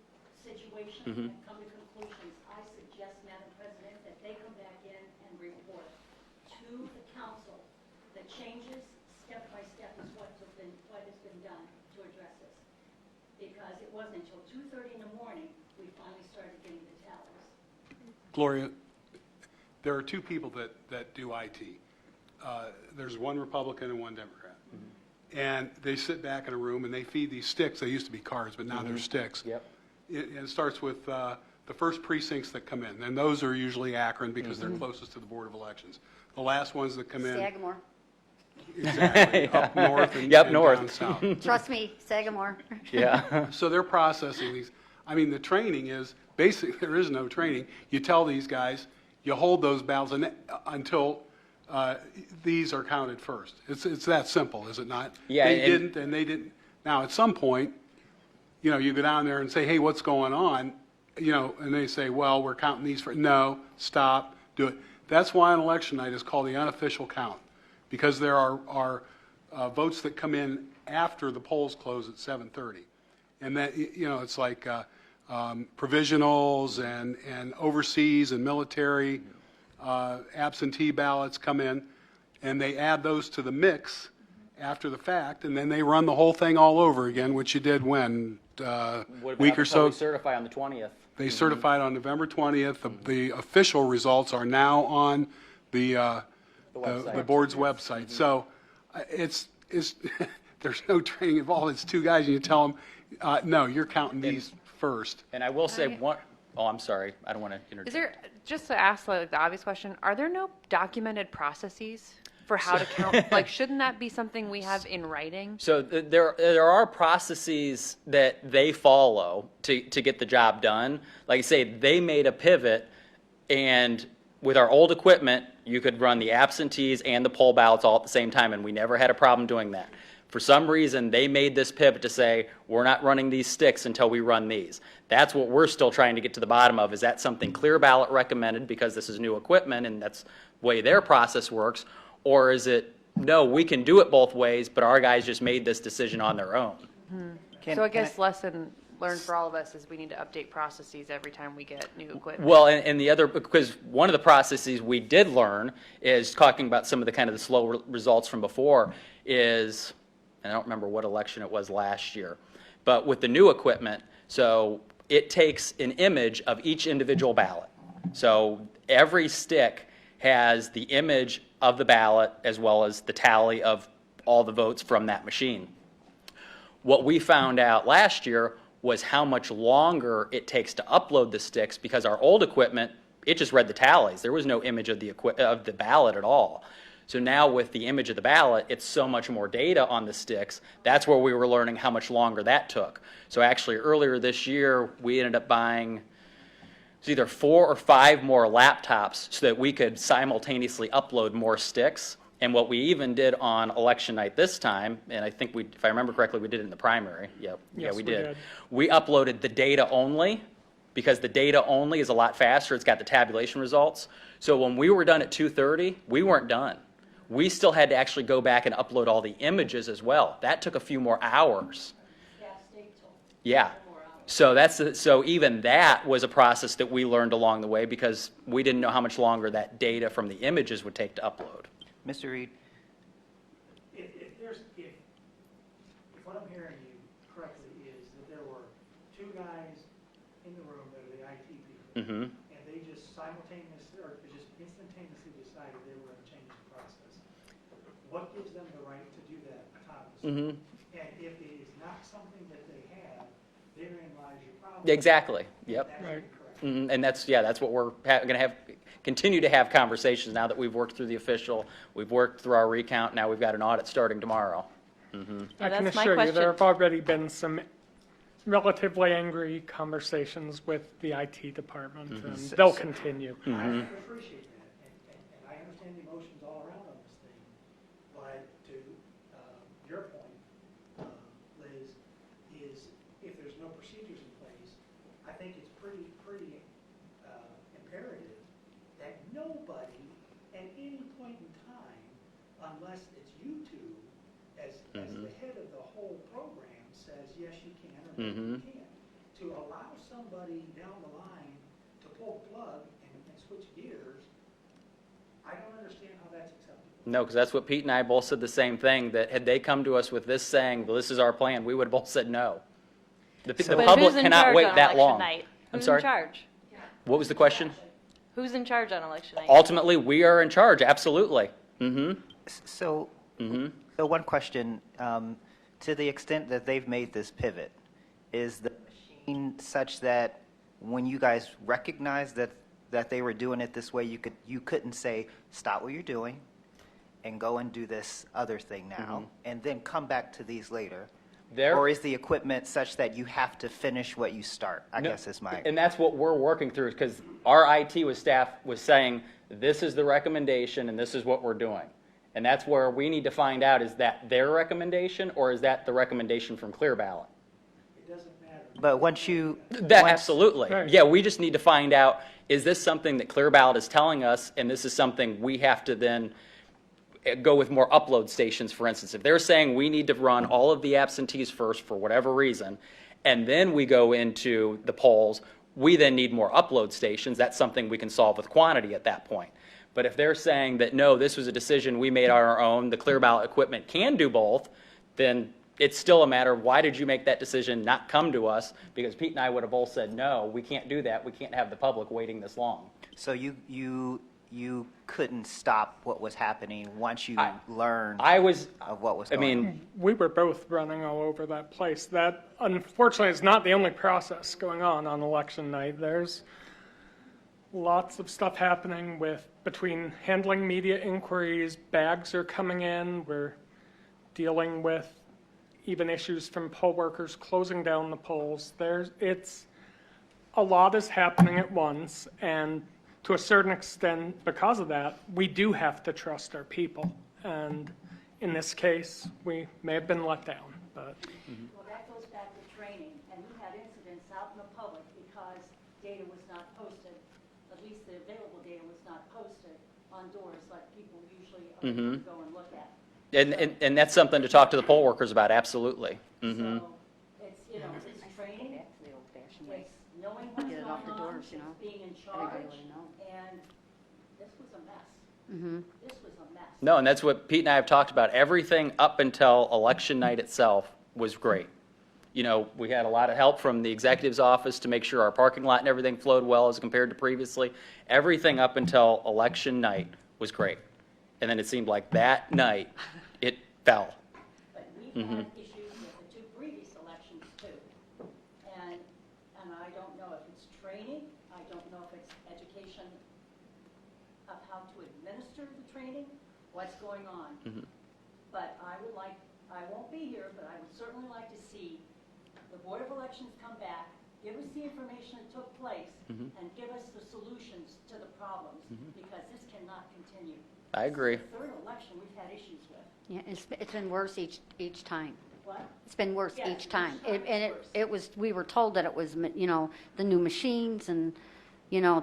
situation and come to conclusions, I suggest, Madam President, that they come back in and report to the council the changes, step by step, is what has been done to address this. Because it wasn't until 2:30 in the morning we finally started getting the tallies. Gloria, there are 2 people that do IT. There's one Republican and one Democrat. And they sit back in a room and they feed these sticks. They used to be cards, but now they're sticks. Yep. It starts with the first precincts that come in, and those are usually Akron because they're closest to the Board of Elections. The last ones that come in. Sagamore. Exactly, up north and Yep, and north. down south. Trust me, Sagamore. Yeah. So they're processing these. I mean, the training is, basically, there is no training. You tell these guys, you hold those ballots until these are counted first. It's that simple, is it not? Yeah, They and- didn't, and they didn't. Now, at some point, you go down there and say, hey, what's going on? And they say, well, we're counting these for, no, stop, do it. That's why on election night is called the unofficial count, because there are votes that come in after the polls close at 7:30. And that, it's like provisionals and overseas and military absentee ballots come in, and they add those to the mix after the fact, and then they run the whole thing all over again, which you did when, Would have been week up or until so. we certify on the 20th. They certified on November 20th. The official results are now on the board's website. So it's there's no training involved. It's two guys, and you tell them, no, you're counting these first. And I will say one, oh, I'm sorry, I don't want to Is interject. there, just to ask like the obvious question, are there no documented processes for how to count? Like, shouldn't that be something we have in writing? So there are processes that they follow to get the job done. Like I say, they made a pivot, and with our old equipment, you could run the absentees and the poll ballots all at the same time, and we never had a problem doing that. For some reason, they made this pivot to say, we're not running these sticks until we run these. That's what we're still trying to get to the bottom of. Is that something Clear Ballot recommended because this is new equipment and that's the way their process works? Or is it, no, we can do it both ways, but our guys just made this decision on their own? So I guess lesson learned for all of us is we need to update processes every time we get new equipment. Well, and the other, because one of the processes we did learn is talking about some of the kind of the slow results from before is, and I don't remember what election it was last year, but with the new equipment, so it takes an image of each individual ballot. So every stick has the image of the ballot as well as the tally of all the votes from that machine. What we found out last year was how much longer it takes to upload the sticks because our old equipment, it just read the tallies. There was no image of the ballot at all. So now with the image of the ballot, it's so much more data on the sticks. That's where we were learning how much longer that took. So actually earlier this year, we ended up buying it's either 4 or 5 more laptops so that we could simultaneously upload more sticks. And what we even did on election night this time, and I think we, if I remember correctly, we did it in the primary. Yep. Yeah, Yes, we we did. did. We uploaded the data only because the data only is a lot faster. It's got the tabulation results. So when we were done at 2:30, we weren't done. We still had to actually go back and upload all the images as well. That took a few more hours. Yeah. So so even that was a process that we learned along the way because we didn't know how much longer that data from the images would take to upload. Mr. Reed? If what I'm hearing you correctly is that there were two guys in the room that are the IT people, Mm-hmm. and they just simultaneously, or just instantaneously decided they were going to change the process. What gives them the right to do that autonomously? Mm-hmm. And if it is not something that they have, therein lies your problem. Exactly. Yep. That would be correct. Mhm. And that's what we're going to continue to have conversations now that we've worked through the official, we've worked through our recount, now we've got an audit starting tomorrow. Mm-hmm. I can that's my assure you, question. there have already been some relatively angry conversations with the IT department, and they'll continue. I appreciate that, and I understand the emotions all around on this thing, but to your point, Liz, is if there's no procedures in place, I think it's pretty imperative that nobody at any point in time, unless it's you two, as the head of the whole program, says, yes, you can, or no, you can't. To allow somebody down the line to pull the plug and switch gears, I don't understand how that's acceptable. No, because that's what Pete and I both said the same thing, that had they come to us with this saying, well, this is our plan, we would have both said no. The But public who's in cannot charge wait on that election long. night? I'm Who's sorry? in charge? What was the question? Who's in charge on election night? Ultimately, we are in charge, absolutely. Mm-hmm. So, Mm-hmm. so one question, to the extent that they've made this pivot, is the machine such that when you guys recognize that they were doing it this way, you couldn't say, stop what you're doing and go and do this other thing now, and then come back to these later? Or is the equipment such that you have to finish what you start? I guess is my... And that's what we're working through, because our IT staff was saying, this is the recommendation and this is what we're doing. And that's where we need to find out, is that their recommendation or is that the recommendation from Clear Ballot? It doesn't matter. But once you... Absolutely. Yeah, we just need to find out, is this something that Clear Ballot is telling us, and this is something we have to then go with more upload stations, for instance. If they're saying we need to run all of the absentees first for whatever reason, and then we go into the polls, we then need more upload stations. That's something we can solve with quantity at that point. But if they're saying that, no, this was a decision we made on our own, the clear ballot equipment can do both, then it's still a matter of why did you make that decision, not come to us? Because Pete and I would have both said, no, we can't do that. We can't have the public waiting this long. So you couldn't stop what was happening once you learned of what was going on? We were both running all over that place. That, unfortunately, is not the only process going on election night. There's lots of stuff happening between handling media inquiries, bags are coming in, we're dealing with even issues from poll workers closing down the polls. A lot is happening at once, and to a certain extent, because of that, we do have to trust our people. And in this case, we may have been let down, but. Well, that goes back to training, and we had incidents out in the public because data was not posted, at least the available data was not posted on doors like people usually go and look at. And that's something to talk to the poll workers about, absolutely. So it's, it's training, it's knowing what's going on, it's being in charge, and this was a mess. This was a mess. No, and that's what Pete and I have talked about. Everything up until election night itself was great. We had a lot of help from the executive's office to make sure our parking lot and everything flowed well as compared to previously. Everything up until election night was great. And then it seemed like that night, it fell. But we've had issues with the two previous elections too. And I don't know if it's training, I don't know if it's education of how to administer the training, what's going on. But I won't be here, but I would certainly like to see the Board of Elections come back, give us the information that took place, and give us the solutions to the problems, because this cannot continue. I agree. The third election we've had issues with. Yeah, it's been worse each time. What? It's been worse Yeah, each time. each time It was, we were told that it was, the new machines and,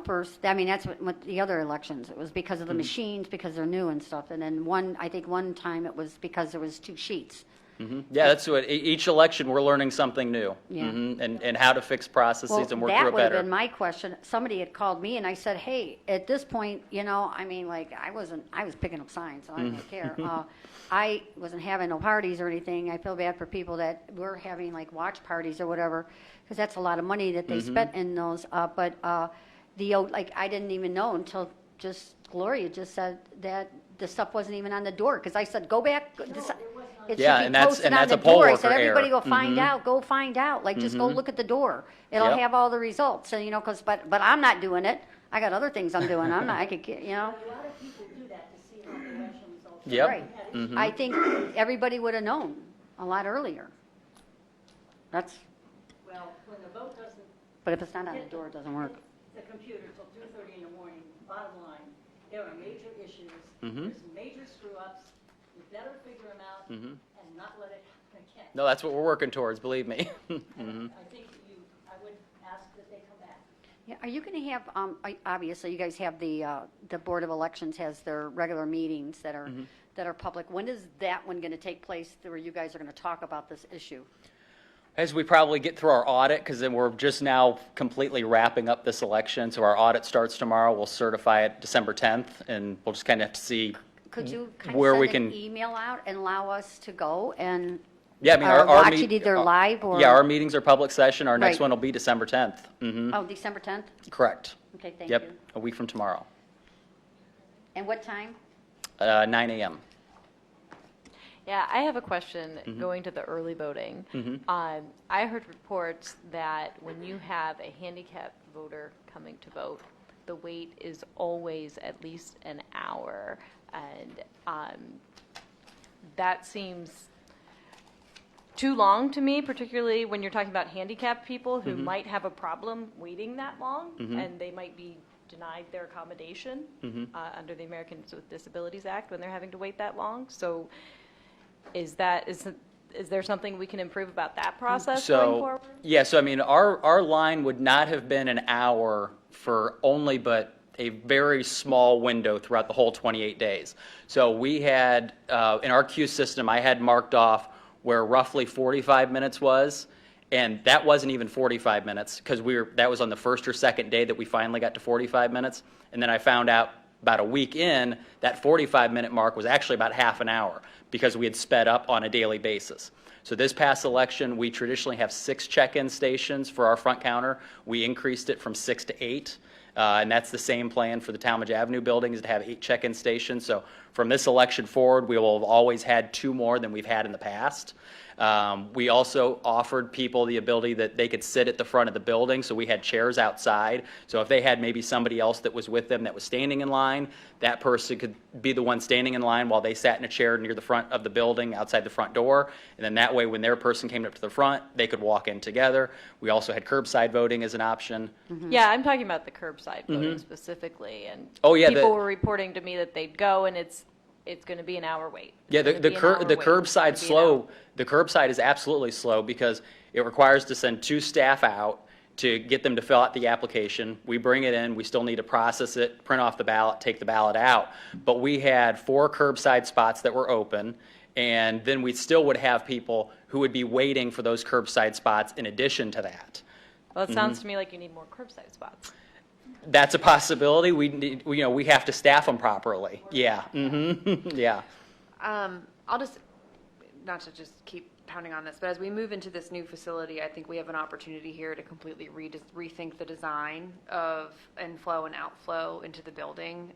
first, that's what the other elections, it was because of the machines, because they're new and stuff. And then I think one time it was because there was 2 sheets. Yeah, that's what, each election, we're learning something new. Yeah. And how to fix processes and work through That it would have better. been my question. Somebody had called me and I said, hey, at this point, I was picking up signs, so I didn't care. I wasn't having no parties or anything. I feel bad for people that were having watch parties or whatever, because that's a lot of money that they spent in those. But I didn't even know until just Gloria just said that the stuff wasn't even on the door, because I said, go back. It Yeah, should be and that's- posted and on that's the a poll door. I said, worker everybody error. go find out, go find out. Just go look at the door. It'll Yep. have all the results. And, but I'm not doing it. I got other things I'm doing. I'm not, A lot of people do that to see how the election results. Yep. Right. I think everybody would have known a lot earlier. Well, when the vote doesn't. But if it's not on the door, it doesn't work. The computer till 2:30 in the morning, bottom line, there are major issues. There's major screw-ups. You better figure them out and not let it happen again. No, that's what we're working towards, believe me. I think I would ask that they come back. Yeah, are you going to have, obviously, you guys have the Board of Elections has their regular meetings that are public. When is that one going to take place where you guys are going to talk about this issue? As we probably get through our audit, because then we're just now completely wrapping up this election, so our audit starts tomorrow. We'll certify it December 10th, and we'll just kind of have to see Could you kind where of we send an can. email out and allow us to go and Yeah, I mean, or our watch meet- it either live or? Yeah, our meetings are public session. Our next Right. one will be December 10th. Oh, December 10th? Correct. Okay, thank you. Yep, a week from tomorrow, And what time? 9 a.m. Yeah, I have a question going to the early voting. I heard reports that when you have a handicapped voter coming to vote, the wait is always at least an hour. And that seems too long to me, particularly when you're talking about handicapped people who might have a problem waiting that long, and they might be denied their accommodation under the Americans with Disabilities Act when they're having to wait that long. So is there something we can improve about that process going forward? Yeah, so I mean, our line would not have been an hour for only but a very small window throughout the whole 28 days. So we had, in our queue system, I had marked off where roughly 45 minutes was, and that wasn't even 45 minutes, because that was on the first or second day that we finally got to 45 minutes, and then I found out About a week in, that 45-minute mark was actually about half an hour because we had sped up on a daily basis. So this past election, we traditionally have 6 check-in stations for our front counter. We increased it from 6 to 8. And that's the same plan for the Talmadge Avenue building, is to have 8 check-in stations. So from this election forward, we will have always had 2 more than we've had in the past. We also offered people the ability that they could sit at the front of the building, so we had chairs outside. So if they had maybe somebody else that was with them that was standing in line, that person could be the one standing in line while they sat in a chair near the front of the building outside the front door. And then that way, when their person came up to the front, they could walk in together. We also had curbside voting as an option. Yeah, I'm talking about the curbside voting specifically, and Oh, yeah, people were reporting to me that they'd go and it's going to be an hour wait. Yeah, the curbside slow. The curbside is absolutely slow because it requires to send 2 staff out to get them to fill out the application. We bring it in. We still need to process it, print off the ballot, take the ballot out. But we had 4 curbside spots that were open, and then we still would have people who would be waiting for those curbside spots in addition to that. Well, it sounds to me like you need more curbside spots. That's a possibility. We have to staff them properly. Yeah. Yeah. I'll just, not to just keep pounding on this, but as we move into this new facility, I think we have an opportunity here to completely rethink the design of inflow and outflow into the building.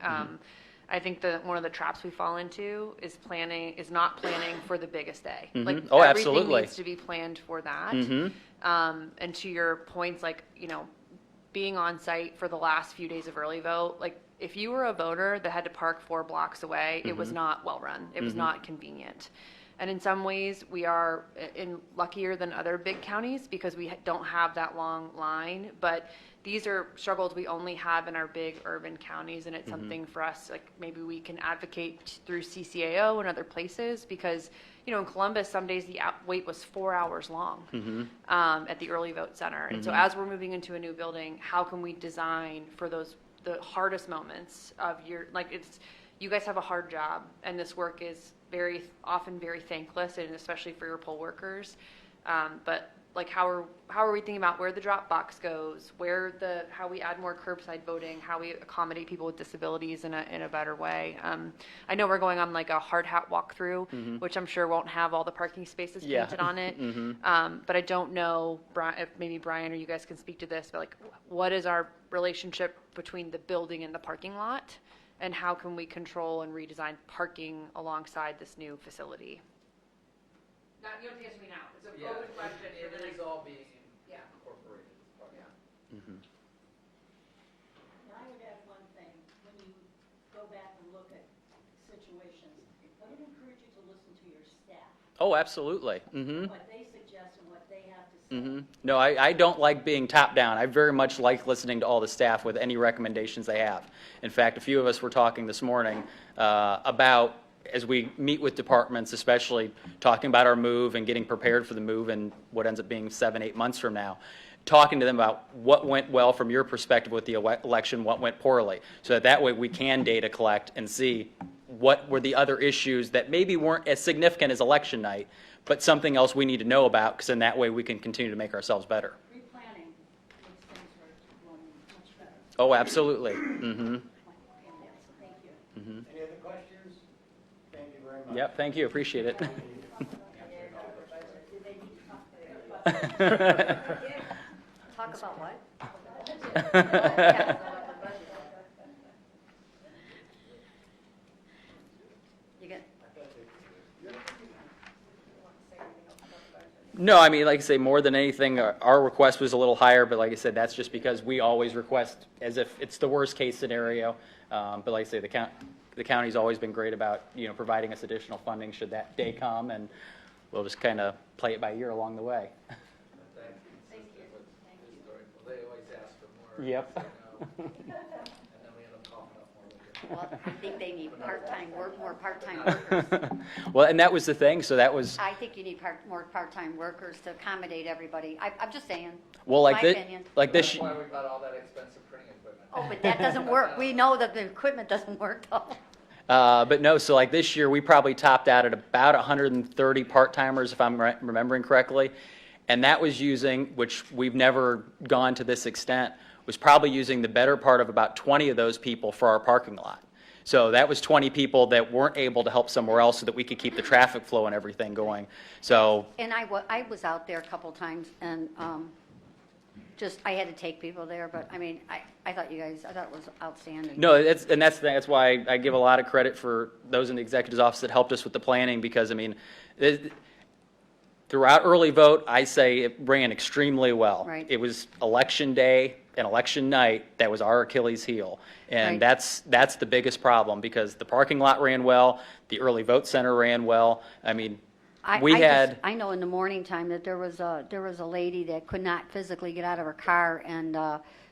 I think that one of the traps we fall into is not planning for the biggest day. Like everything absolutely. needs to be planned for that. And to your points, like, being on site for the last few days of early vote, like if you were a voter that had to park 4 blocks away, it was not well run. It was not convenient. And in some ways, we are luckier than other big counties because we don't have that long line. But these are struggles we only have in our big urban counties, and it's something for us, like maybe we can advocate through CCAO and other places because, in Columbus, some days the wait was 4 hours long at the early vote center. And so as we're moving into a new building, how can we design for the hardest moments of you guys have a hard job, and this work is often very thankless, and especially for your poll workers. But like, how are we thinking about where the drop box goes, how we add more curbside voting, how we accommodate people with disabilities in a better way? I know we're going on like a hard hat walkthrough, which I'm sure won't have all the parking spaces painted on it. But I don't know, if maybe Brian or you guys can speak to this, but like, what is our relationship between the building and the parking lot? And how can we control and redesign parking alongside this new facility? You don't have to answer me now. It's an open question. It is all being incorporated. I would add one thing. When you go back and look at situations, I would encourage you to listen to your staff. Oh, absolutely. What they suggest and what they have to say. No, I don't like being top down. I very much like listening to all the staff with any recommendations they have. In fact, a few of us were talking this morning about, as we meet with departments, especially talking about our move and getting prepared for the move and what ends up being 7-8 months from now, talking to them about what went well from your perspective with the election, what went poorly, so that way we can data collect and see what were the other issues that maybe weren't as significant as election night, but something else we need to know about, because in that way we can continue to make ourselves better. Replanning makes things run much better. Oh, absolutely. Thank you. Any other questions? Thank you very much. Yep, thank you, appreciate it. Talk about what? You get, No, I mean, like I say, more than anything, our request was a little higher, but like I said, that's just because we always request as if it's the worst case scenario. But like I say, the county's always been great about, providing us additional funding should that day come, and we'll just kind of play it by ear along the way. Thank you. They always ask for more. Yep. And then we end up coughing up more. well, I think they need more part-time workers. Well, and that was the thing, so that was, I think you need more part-time workers to accommodate everybody. I'm just saying. well, my like this, opinion. this, That's why we got all that expensive printing equipment. Oh, but that doesn't work. We know that the equipment doesn't work though. but no, so like this year, we probably topped out at about 130 part-timers, if I'm remembering correctly. And that was using, which we've never gone to this extent, was probably using the better part of about 20 of those people for our parking lot. So that was 20 people that weren't able to help somewhere else so that we could keep the traffic flow and everything going. So, And I was out there a couple times, and I had to take people there, but I mean, I thought it was outstanding. no, that's why I give a lot of credit for those in the executive's office that helped us with the planning, because, I mean, throughout early vote, I say it ran extremely well. Right. It was election day and election night that was our Achilles heel. And Right. that's the biggest problem, because the parking lot ran well, the early vote center ran well. I mean, I know in the morning time that there was a lady that could not physically get out of her car, and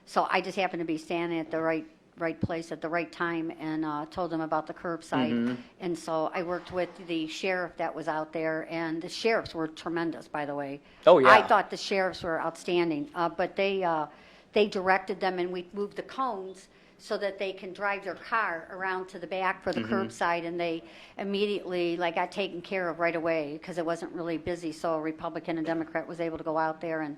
so I just happened to be standing at the right place at the right time, and told them about the curbside. Mhm. And so I worked with the sheriff that was out there, and the sheriffs were tremendous, by the way. Oh, yeah. I thought the sheriffs were outstanding, but they directed them, and we moved the cones so that they can drive their car around to the back for the Mhm. curbside, and they immediately got taken care of right away because it wasn't really busy. So a Republican and Democrat was able to go out there and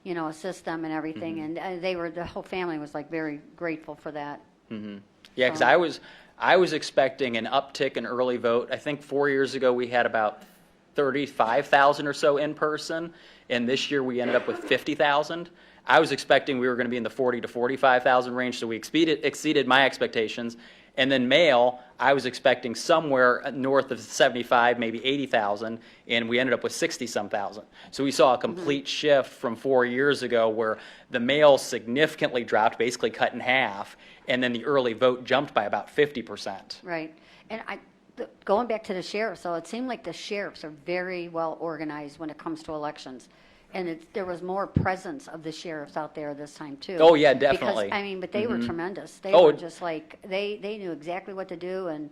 assist them and everything, Mhm. and the whole family was very grateful for that. Mhm. Yeah, because I was expecting an uptick in early vote. I think 4 years ago we had about 35,000 or so in person, and this year we ended up with 50,000. I was expecting we were going to be in the 40 to 45,000 range, so we exceeded my expectations. And then mail, I was expecting somewhere north of 75, maybe 80,000, and we ended up with 60-some thousand. So we saw a complete shift from 4 years ago, where the mail significantly dropped, basically cut in half, and then the early vote jumped by about 50%. Right. And going back to the sheriffs, so it seemed like the sheriffs are very well organized when it comes to elections. And there was more presence of the sheriffs out there this time, too. Oh, yeah, definitely. Because, but they were Mhm. tremendous. They Oh, were just they knew exactly what to do, and,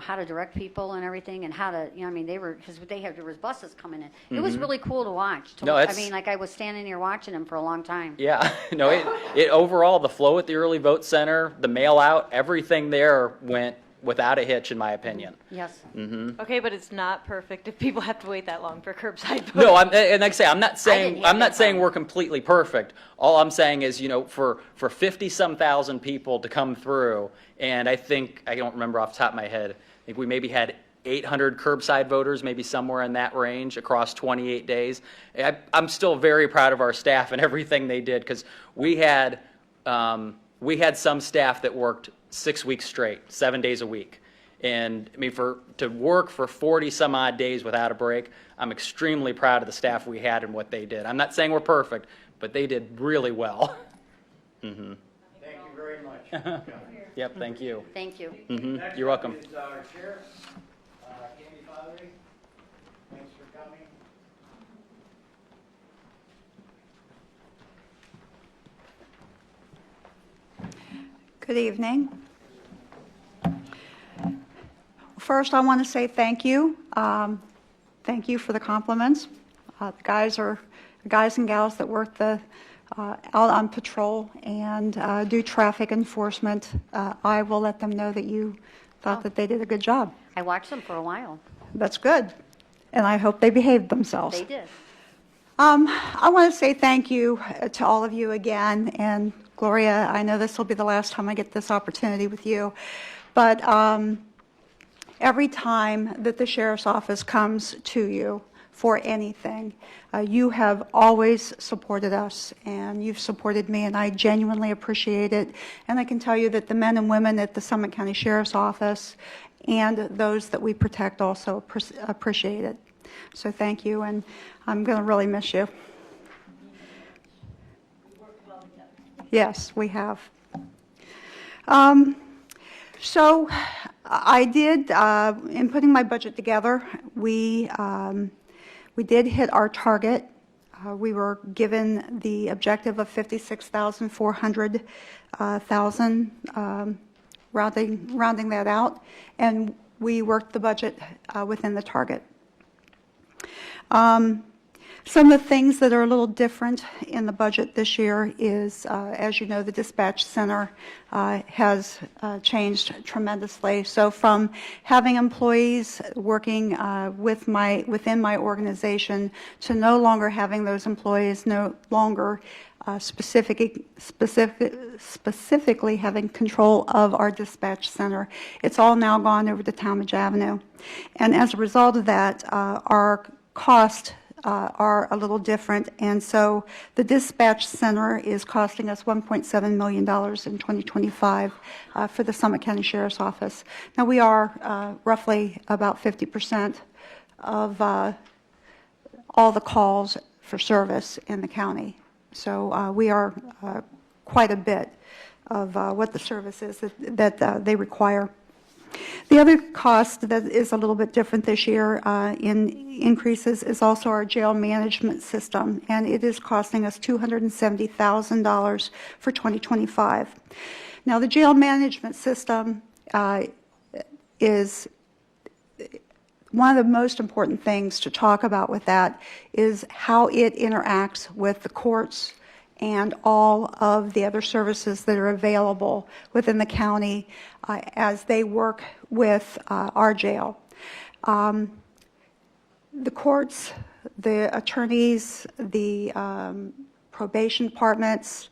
how to direct people and everything, and how to, because there was buses coming in. It was Mhm. really cool to watch. No, it's- I was standing here watching them for a long time. Yeah, no, it overall, the flow at the early vote center, the mail out, everything there went without a hitch, in my opinion. Yes. Mm-hmm. Okay, but it's not perfect if people have to wait that long for curbside voting. No, and like I say, I'm not saying have that we're completely perfect. All I'm saying is, for 50-some thousand people to come through, and I don't remember off the top of my head, I think we maybe had 800 curbside voters, maybe somewhere in that range across 28 days. I'm still very proud of our staff and everything they did, because we had some staff that worked 6 weeks straight, 7 days a week. And to work for 40 some odd days without a break, I'm extremely proud of the staff we had and what they did. I'm not saying we're perfect, but they did really well. Mm-hmm. Thank you very much. Yep, thank you. Thank you. Mm-hmm. Next You're welcome. up is our sheriff, Candy Fowlery. Thanks for coming. Good evening. First, I want to say thank you. Thank you for the compliments. The guys and gals that work out on patrol and do traffic enforcement. I will let them know that you thought that they did a good job. I watched them for a while. That's good. And I hope they behaved themselves. They did. I want to say thank you to all of you again, and Gloria, I know this will be the last time I get this opportunity with you, but every time that the sheriff's office comes to you for anything, you have always supported us, and you've supported me, and I genuinely appreciate it. And I can tell you that the men and women at the Summit County Sheriff's Office and those that we protect also appreciate it. So thank you, and I'm going to really miss you. Yes, we have. So I did, in putting my budget together, we did hit our target. We were given the objective of 56,400 rounding that out, and we worked the budget within the target. Some of the things that are a little different in the budget this year is, as you know, the dispatch center has changed tremendously. So from having employees working within my organization to no longer having those employees no longer specifically having control of our dispatch center. It's all now gone over to Talmadge Avenue. And as a result of that, our costs are a little different. And so the dispatch center is costing us $1.7 million in 2025 for the Summit County Sheriff's Office. Now, we are roughly about 50% of all the calls for service in the county. So we are quite a bit of what the service is that they require. The other cost that is a little bit different this year in increases is also our jail management system, and it is costing us $270,000 for 2025. Now, the jail management system is one of the most important things to talk about with that is how it interacts with the courts and all of the other services that are available within the county as they work with our jail. The courts, the attorneys, the probation departments,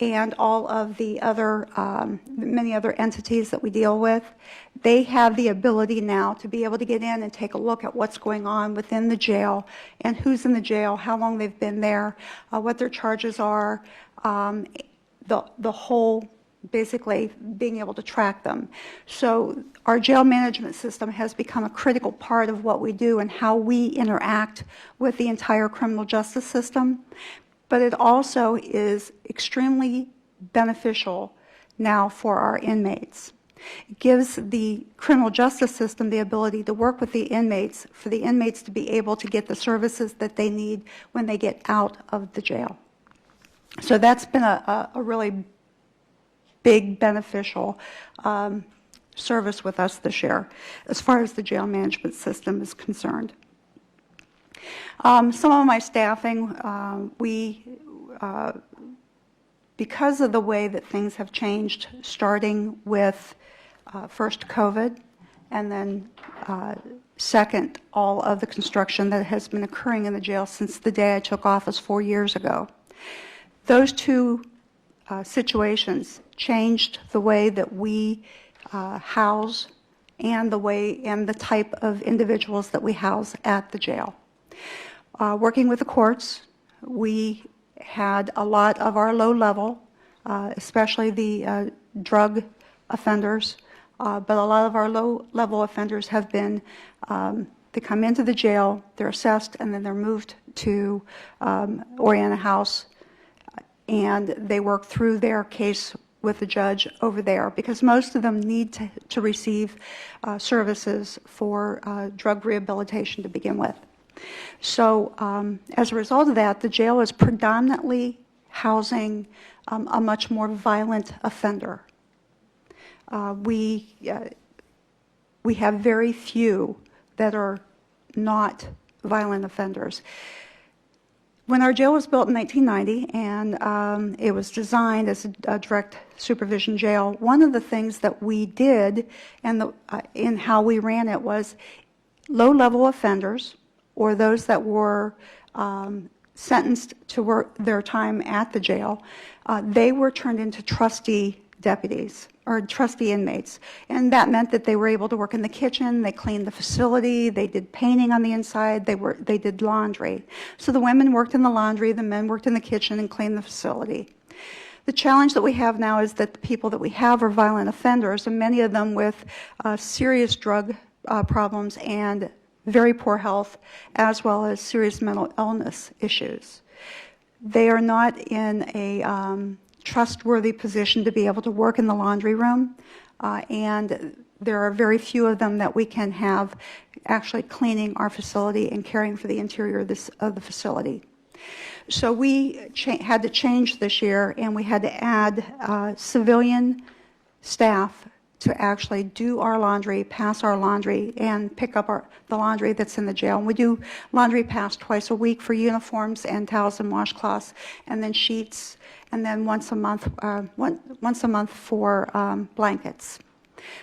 and all of the other, many other entities that we deal with, they have the ability now to be able to get in and take a look at what's going on within the jail and who's in the jail, how long they've been there, what their charges are, the whole, basically being able to track them. So our jail management system has become a critical part of what we do and how we interact with the entire criminal justice system. But it also is extremely beneficial now for our inmates. It gives the criminal justice system the ability to work with the inmates, for the inmates to be able to get the services that they need when they get out of the jail. So that's been a really big beneficial service with us this year, as far as the jail management system is concerned. Some of my staffing, because of the way that things have changed, starting with first COVID, and then second, all of the construction that has been occurring in the jail since the day I took office 4 years ago. Those two situations changed the way that we house and the type of individuals that we house at the jail. Working with the courts, we had a lot of our low level, especially the drug offenders, but a lot of our low level offenders have been, they come into the jail, they're assessed, and then they're moved to Oriana House, and they work through their case with the judge over there, because most of them need to receive services for drug rehabilitation to begin with. So as a result of that, the jail is predominantly housing a much more violent offender. We have very few that are not violent offenders. When our jail was built in 1990 and it was designed as a direct supervision jail, one of the things that we did and in how we ran it was low-level offenders, or those that were sentenced to work their time at the jail, they were turned into trustee deputies or trustee inmates. And that meant that they were able to work in the kitchen, they cleaned the facility, they did painting on the inside, they did laundry. So the women worked in the laundry, the men worked in the kitchen and cleaned the facility. The challenge that we have now is that the people that we have are violent offenders, and many of them with serious drug problems and very poor health, as well as serious mental illness issues. They are not in a trustworthy position to be able to work in the laundry room, and there are very few of them that we can have actually cleaning our facility and caring for the interior of the facility. So we had to change this year, and we had to add civilian staff to actually do our laundry, pass our laundry, and pick up the laundry that's in the jail. And we do laundry pass twice a week for uniforms and towels and washcloths, and then sheets, and then once a month for blankets.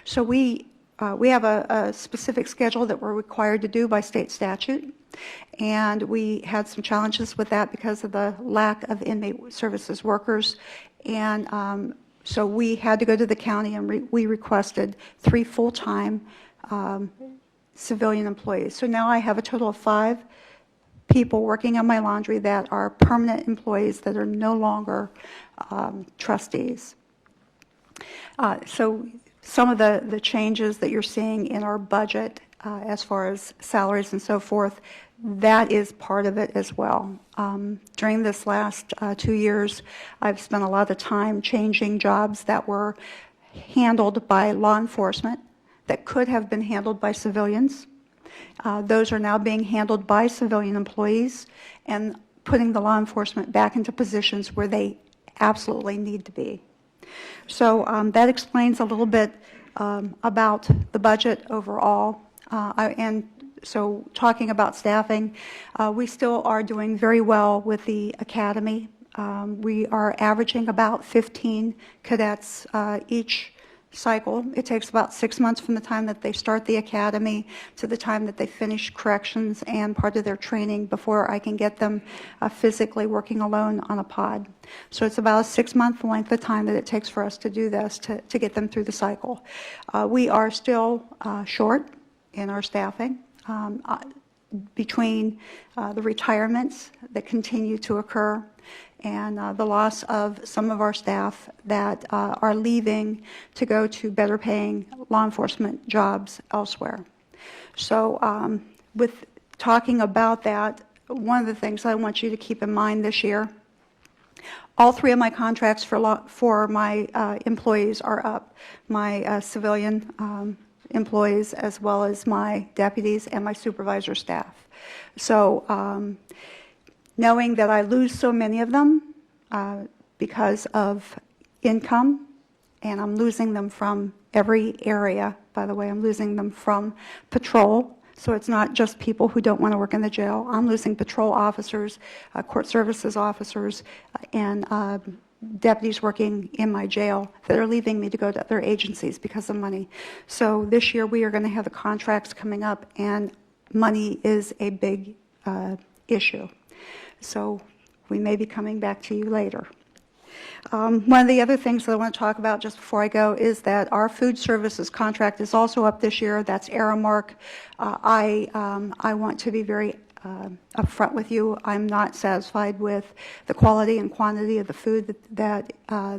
So we we have a specific schedule that we're required to do by state statute, and we had some challenges with that because of the lack of inmate services workers, and so we had to go to the county and we requested 3 full-time civilian employees. So now I have a total of 5 people working on my laundry that are permanent employees that are no longer trustees. So some of the changes that you're seeing in our budget as far as salaries and so forth, that is part of it as well. During this last 2 years, I've spent a lot of time changing jobs that were handled by law enforcement that could have been handled by civilians. Those are now being handled by civilian employees and putting the law enforcement back into positions where they absolutely need to be. So that explains a little bit about the budget overall. And so talking about staffing, we still are doing very well with the academy. We are averaging about 15 cadets each cycle. It takes about 6 months from the time that they start the academy to the time that they finish corrections and part of their training before I can get them physically working alone on a pod. So it's about a 6-month length of time that it takes for us to do this, to get them through the cycle. We are still short in our staffing. Between the retirements that continue to occur and the loss of some of our staff that are leaving to go to better paying law enforcement jobs elsewhere. So with talking about that, one of the things I want you to keep in mind this year, all 3 of my contracts for my employees are up. My civilian employees as well as my deputies and my supervisor staff. So knowing that I lose so many of them because of income, and I'm losing them from every area, by the way, I'm losing them from patrol, so it's not just people who don't want to work in the jail. I'm losing patrol officers, court services officers, and deputies working in my jail that are leaving me to go to other agencies because of money. So this year we are going to have the contracts coming up, and money is a big issue. So we may be coming back to you later. One of the other things that I want to talk about just before I go is that our food services contract is also up this year. That's Aramark. I want to be very upfront with you. I'm not satisfied with the quality and quantity of the food that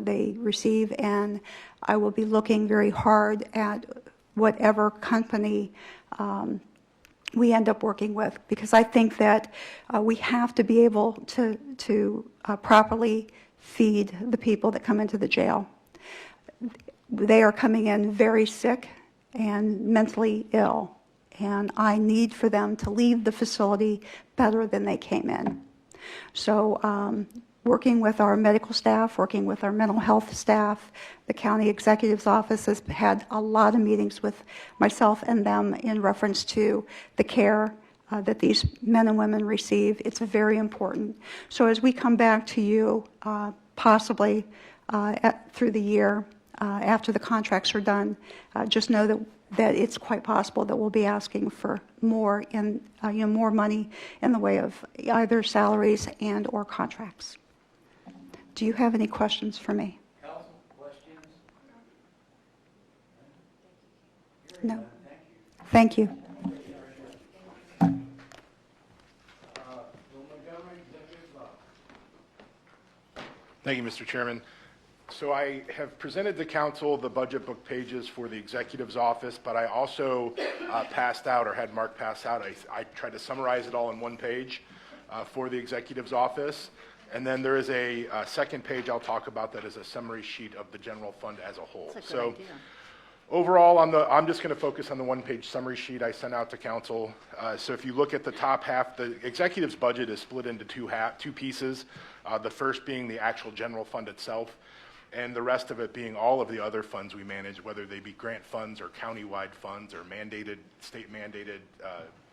they receive, and I will be looking very hard at whatever company we end up working with, because I think that we have to be able to properly feed the people that come into the jail. They are coming in very sick and mentally ill, and I need for them to leave the facility better than they came in. So working with our medical staff, working with our mental health staff, the county executive's office has had a lot of meetings with myself and them in reference to the care that these men and women receive. It's very important. So as we come back to you, possibly through the year, after the contracts are done, just know that it's quite possible that we'll be asking for more more money in the way of either salaries and or contracts. Do you have any questions for me? Council, questions? No. Thank you. Thank you, Mr. Chairman. So I have presented to council the budget book pages for the executive's office, but I also passed out, or had Mark pass out, I tried to summarize it all in one page for the executive's office. And then there is a second page I'll talk about that is a summary sheet of the general fund as a whole. That's a good idea. Overall, I'm just going to focus on the one-page summary sheet I sent out to council. So if you look at the top half, the executive's budget is split into two pieces. The first being the actual general fund itself, and the rest of it being all of the other funds we manage, whether they be grant funds or county-wide funds or mandated, state-mandated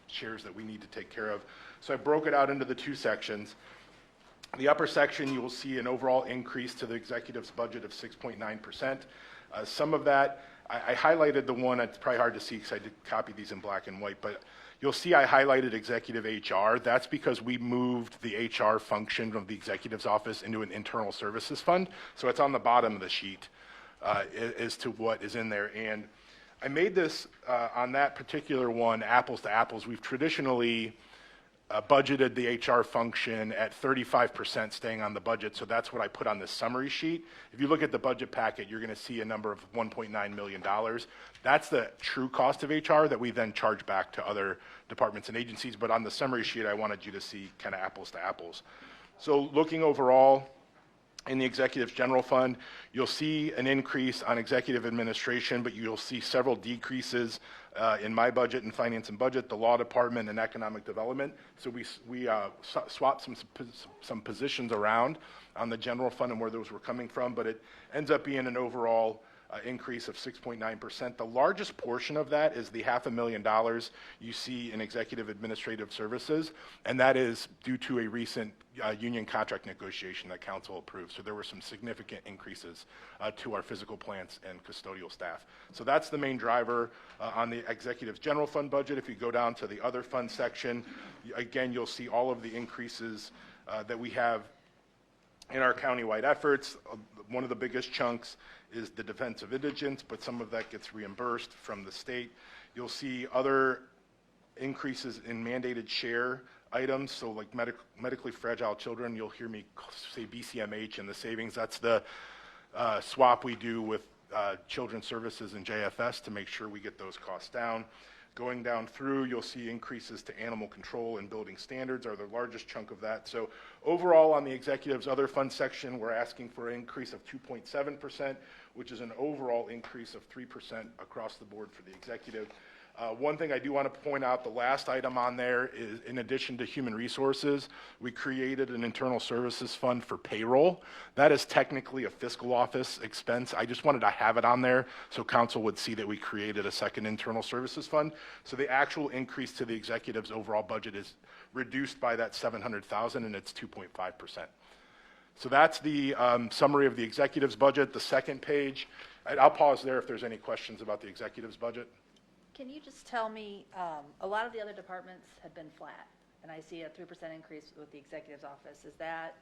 shares that we need to take care of. So I broke it out into the two sections. The upper section, you will see an overall increase to the executive's budget of 6.9%. Some of that, I highlighted the one, it's probably hard to see because I did copy these in black and white, but you'll see I highlighted executive HR. That's because we moved the HR function of the executive's office into an internal services fund. So it's on the bottom of the sheet as to what is in there. And I made this on that particular one, apples to apples. We've traditionally budgeted the HR function at 35% staying on the budget, so that's what I put on this summary sheet. If you look at the budget packet, you're going to see a number of $1.9 million. That's the true cost of HR that we then charge back to other departments and agencies, but on the summary sheet, I wanted you to see kind of apples to apples. So looking overall, in the Executive's General Fund, you'll see an increase on executive administration, but you'll see several decreases in my budget and finance and budget, the law department and economic development. So we swapped some positions around on the general fund and where those were coming from, but it ends up being an overall increase of 6.9%. The largest portion of that is the $500,000 you see in executive administrative services, and that is due to a recent union contract negotiation that council approved. So there were some significant increases to our physical plants and custodial staff. So that's the main driver on the executive's general fund budget. If you go down to the other fund section, again, you'll see all of the increases that we have in our countywide efforts. One of the biggest chunks is the defense of indigents, but some of that gets reimbursed from the state. You'll see other increases in mandated share items, so like medically fragile children, you'll hear me say BCMH and the savings. That's the swap we do with Children's Services and JFS to make sure we get those costs down. Going down through, you'll see increases to animal control and building standards are the largest chunk of that. So overall, on the executive's other fund section, we're asking for an increase of 2.7%, which is an overall increase of 3% across the board for the executive. One thing I do want to point out, the last item on there is, in addition to human resources, we created an internal services fund for payroll. That is technically a fiscal office expense. I just wanted to have it on there so council would see that we created a second internal services fund. So the actual increase to the executive's overall budget is reduced by that $700,000, and it's 2.5%. So that's the summary of the executive's budget. The second page, I'll pause there if there's any questions about the executive's budget. Can you just tell me, a lot of the other departments have been flat, and I see a 3% increase with the executive's office. Is that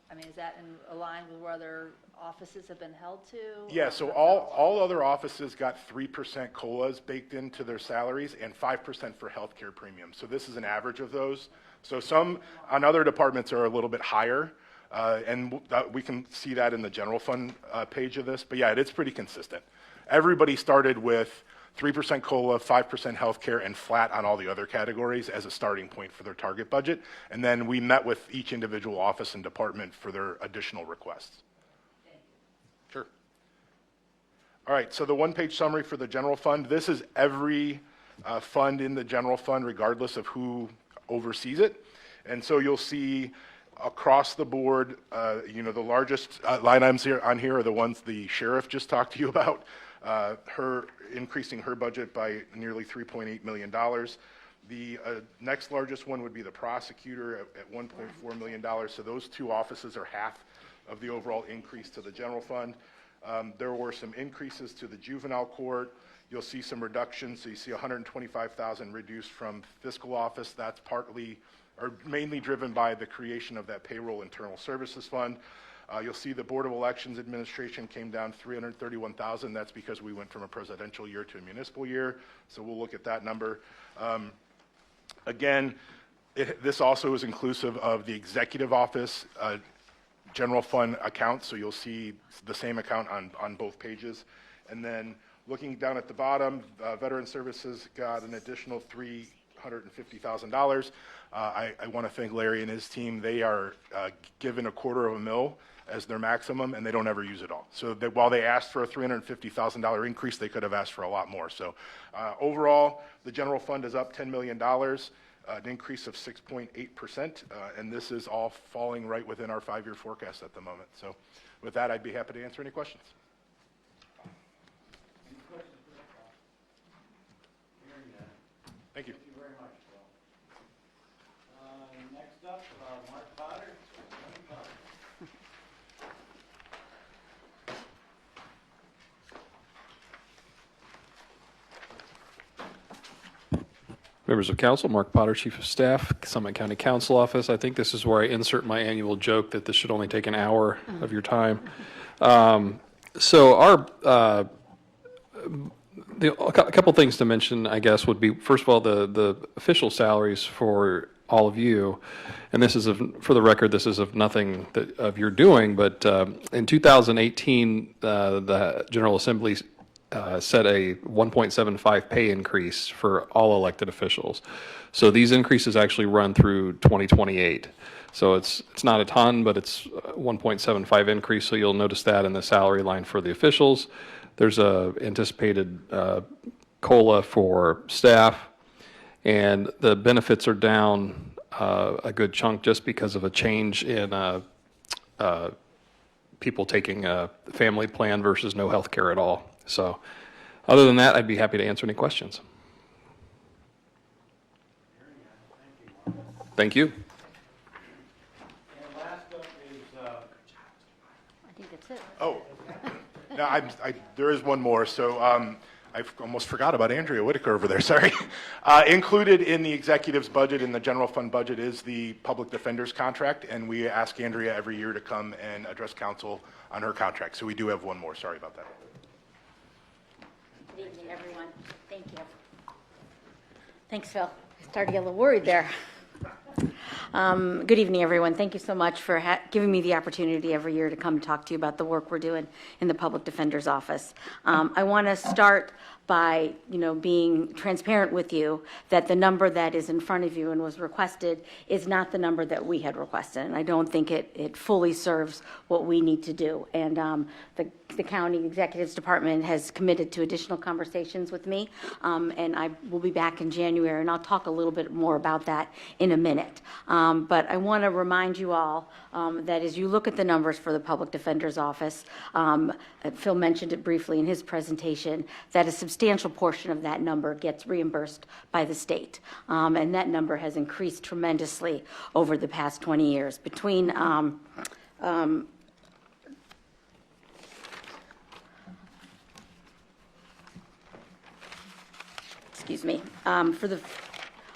in line with where other offices have been held to? Yeah, so all other offices got 3% COLAs baked into their salaries and 5% for healthcare premiums. So this is an average of those. So some on other departments are a little bit higher, and we can see that in the general fund page of this. But yeah, it's pretty consistent. Everybody started with 3% COLA, 5% healthcare, and flat on all the other categories as a starting point for their target budget. And then we met with each individual office and department for their additional requests. Sure. All right, so the one-page summary for the general fund. This is every fund in the general fund, regardless of who oversees it. And so you'll see across the board, the largest line items on here are the ones the sheriff just talked to you about. Her increasing her budget by nearly $3.8 million. The next largest one would be the prosecutor at $1.4 million. So those two offices are half of the overall increase to the general fund. There were some increases to the juvenile court. You'll see some reductions. So you see $125,000 reduced from fiscal office. That's mainly driven by the creation of that payroll internal services fund. You'll see the Board of Elections Administration came down $331,000. That's because we went from a presidential year to a municipal year. So we'll look at that number. Again, this also is inclusive of the executive office general fund account. So you'll see the same account on both pages. And then looking down at the bottom, Veteran Services got an additional $350,000. I want to thank Larry and his team. They are given $250,000 as their maximum, and they don't ever use it all. So that while they asked for a $350,000 increase, they could have asked for a lot more. So overall, the general fund is up $10 million, an increase of 6.8%, and this is all falling right within our 5-year forecast at the moment. So with that, I'd be happy to answer any questions. Thank you. Thank you very much, Bill. Next up, Mark Potter. Members of council, Mark Potter, Chief of Staff, Summit County Council Office. I think this is where I insert my annual joke that this should only take an hour of your time. So a couple things to mention, I guess, would be, first of all, the official salaries for all of you. And this is, for the record, this is of nothing of your doing, but in 2018, the General Assembly set a 1.75 pay increase for all elected officials. So these increases actually run through 2028. So it's not a ton, but it's 1.75 increase. So you'll notice that in the salary line for the officials. There's a anticipated COLA for staff, and the benefits are down a good chunk just because of a change in people taking a family plan versus no health care at all. So other than that, I'd be happy to answer any questions. Thank you. And last up is, I think that's it. Oh, no, there is one more. So I almost forgot about Andrea Whitaker over there, sorry. Included in the executive's budget, in the general fund budget, is the public defender's contract, and we ask Andrea every year to come and address council on her contract. So we do have one more, sorry about that. Good evening, everyone. Thank you. Thanks, Phil. I started to get a little worried there. Good evening, everyone. Thank you so much for giving me the opportunity every year to come talk to you about the work we're doing in the Public Defender's Office. I want to start by, being transparent with you that the number that is in front of you and was requested is not the number that we had requested, and I don't think it fully serves what we need to do. And the county executives department has committed to additional conversations with me, and I will be back in January, and I'll talk a little bit more about that in a minute. But I want to remind you all that as you look at the numbers for the Public Defender's Office, Phil mentioned it briefly in his presentation, that a substantial portion of that number gets reimbursed by the state. And that number has increased tremendously over the past 20 years. Between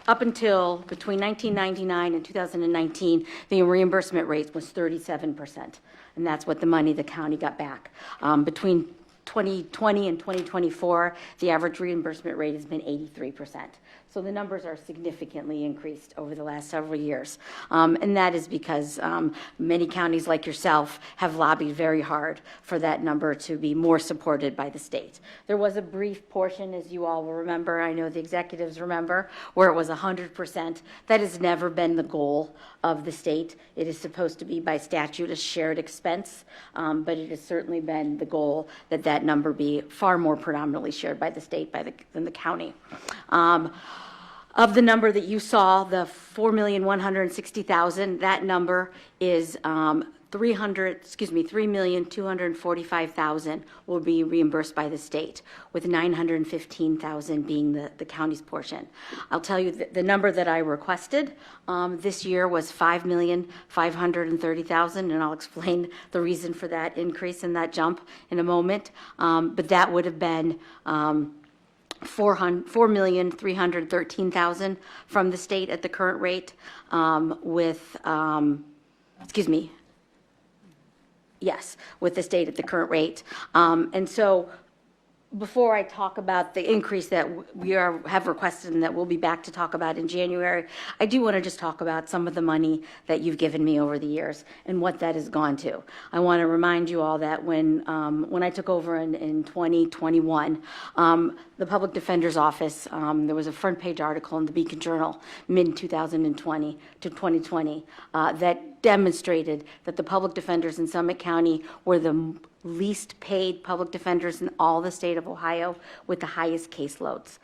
up until between 1999 and 2019, the reimbursement rate was 37%, and that's what the money the county got back. Between 2020 and 2024, the average reimbursement rate has been 83%. So the numbers are significantly increased over the last several years. And that is because many counties like yourself have lobbied very hard for that number to be more supported by the state. There was a brief portion, as you all will remember, I know the executives remember, where it was 100%. That has never been the goal of the state. It is supposed to be by statute a shared expense, but it has certainly been the goal that that number be far more predominantly shared by the state than the county. Of the number that you saw, the 4,160,000, that number is 3,245,000 will be reimbursed by the state, with 915,000 being the county's portion. I'll tell you the number that I requested this year was 5,530,000, and I'll explain the reason for that increase and that jump in a moment. But that would have been 4,313,000 from the state at the current rate, with the state at the current rate. And so before I talk about the increase that we have requested and that we'll be back to talk about in January, I do want to just talk about some of the money that you've given me over the years and what that has gone to. I want to remind you all that when I took over in 2021, the Public Defender's Office, there was a front page article in the Beacon Journal mid-2020 to 2020 that demonstrated that the public defenders in Summit County were the least paid public defenders in all the state of Ohio with the highest caseloads.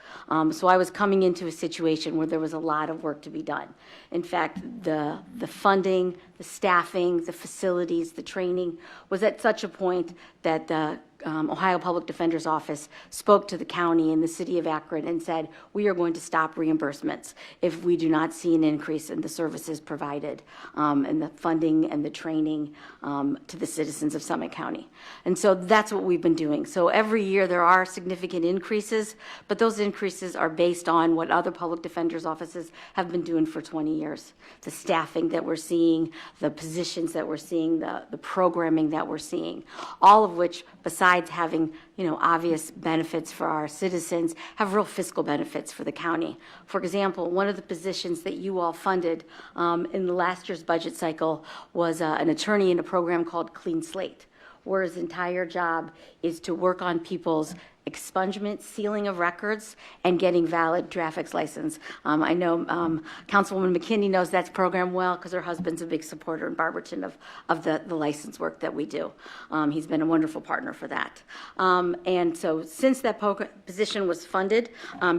So I was coming into a situation where there was a lot of work to be done. In fact, the funding, the staffing, the facilities, the training was at such a point that the Ohio Public Defender's Office spoke to the county and the city of Akron and said, we are going to stop reimbursements if we do not see an increase in the services provided and the funding and the training to the citizens of Summit County. And so that's what we've been doing. So every year there are significant increases, but those increases are based on what other public defender's offices have been doing for 20 years. The staffing that we're seeing, the positions that we're seeing, the programming that we're seeing, all of which, besides having, obvious benefits for our citizens, have real fiscal benefits for the county. For example, one of the positions that you all funded in the last year's budget cycle was an attorney in a program called Clean Slate, where his entire job is to work on people's expungement, sealing of records, and getting valid traffic license. I know Councilwoman McKinney knows that program well because her husband's a big supporter in Barberton of the license work that we do. He's been a wonderful partner for that. And so since that position was funded,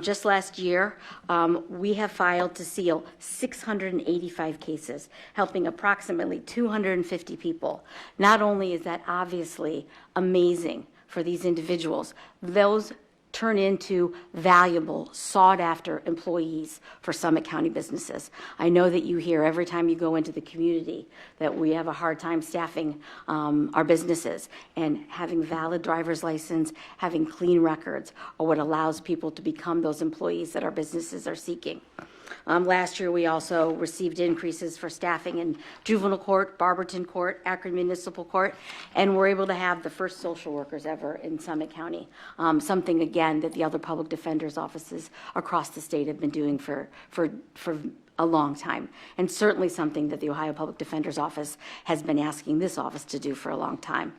just last year, we have filed to seal 685 cases, helping approximately 250 people. Not only is that obviously amazing for these individuals, those turn into valuable, sought-after employees for Summit County businesses. I know that you hear every time you go into the community that we have a hard time staffing our businesses, and having valid driver's license, having clean records, are what allows people to become those employees that our businesses are seeking. Last year, we also received increases for staffing in juvenile court, Barberton Court, Akron Municipal Court, and we're able to have the first social workers ever in Summit County, something, again, that the other public defenders' offices across the state have been doing for a long time, and certainly something that the Ohio Public Defender's Office has been asking this office to do for a long time.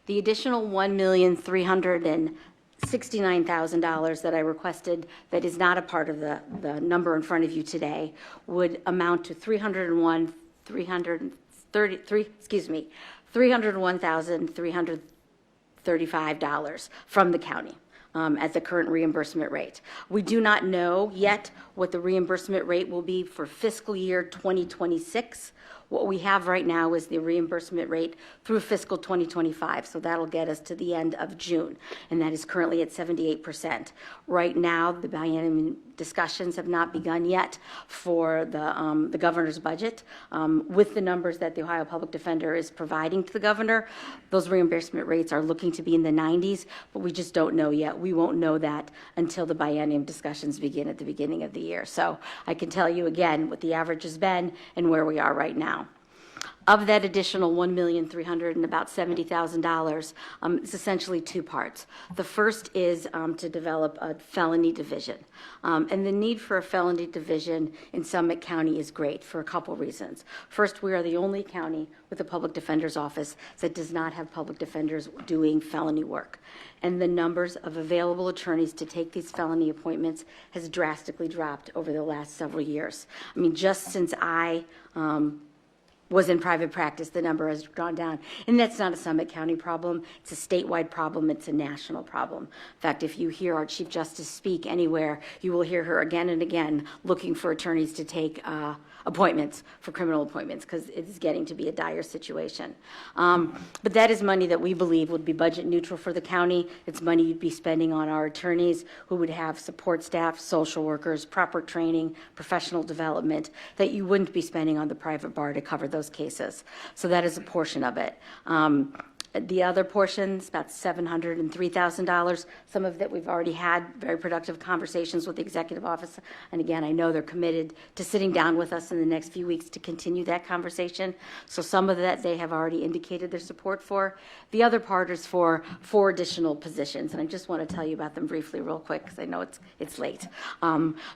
The additional $1,369,000 that I requested, that is not a part of the number in front of you today, would amount to $301,335 from the county. At the current reimbursement rate. We do not know yet what the reimbursement rate will be for fiscal year 2026. What we have right now is the reimbursement rate through fiscal 2025, so that'll get us to the end of June, and that is currently at 78%. Right now, the biennium discussions have not begun yet for the governor's budget. With the numbers that the Ohio Public Defender is providing to the governor, those reimbursement rates are looking to be in the 90s, but we just don't know yet. We won't know that until the biennium discussions begin at the beginning of the year. So I can tell you again what the average has been and where we are right now. Of that additional $1,370,000, it's essentially two parts. The first is to develop a felony division. And the need for a felony division in Summit County is great for a couple reasons. First, we are the only county with a public defender's office that does not have public defenders doing felony work. And the numbers of available attorneys to take these felony appointments has drastically dropped over the last several years. I mean, just since I was in private practice, the number has gone down. And that's not a Summit County problem. It's a statewide problem. It's a national problem. In fact, if you hear our Chief Justice speak anywhere, you will hear her again and again looking for attorneys to take appointments, for criminal appointments, because it is getting to be a dire situation. But that is money that we believe would be budget neutral for the county. It's money you'd be spending on our attorneys, who would have support staff, social workers, proper training, professional development, that you wouldn't be spending on the private bar to cover those cases. So that is a portion of it. The other portions, about $703,000. Some of that we've already had very productive conversations with the executive office. And again, I know they're committed to sitting down with us in the next few weeks to continue that conversation. So some of that they have already indicated their support for. The other part is for 4 additional positions. And I just want to tell you about them briefly real quick because I know it's late.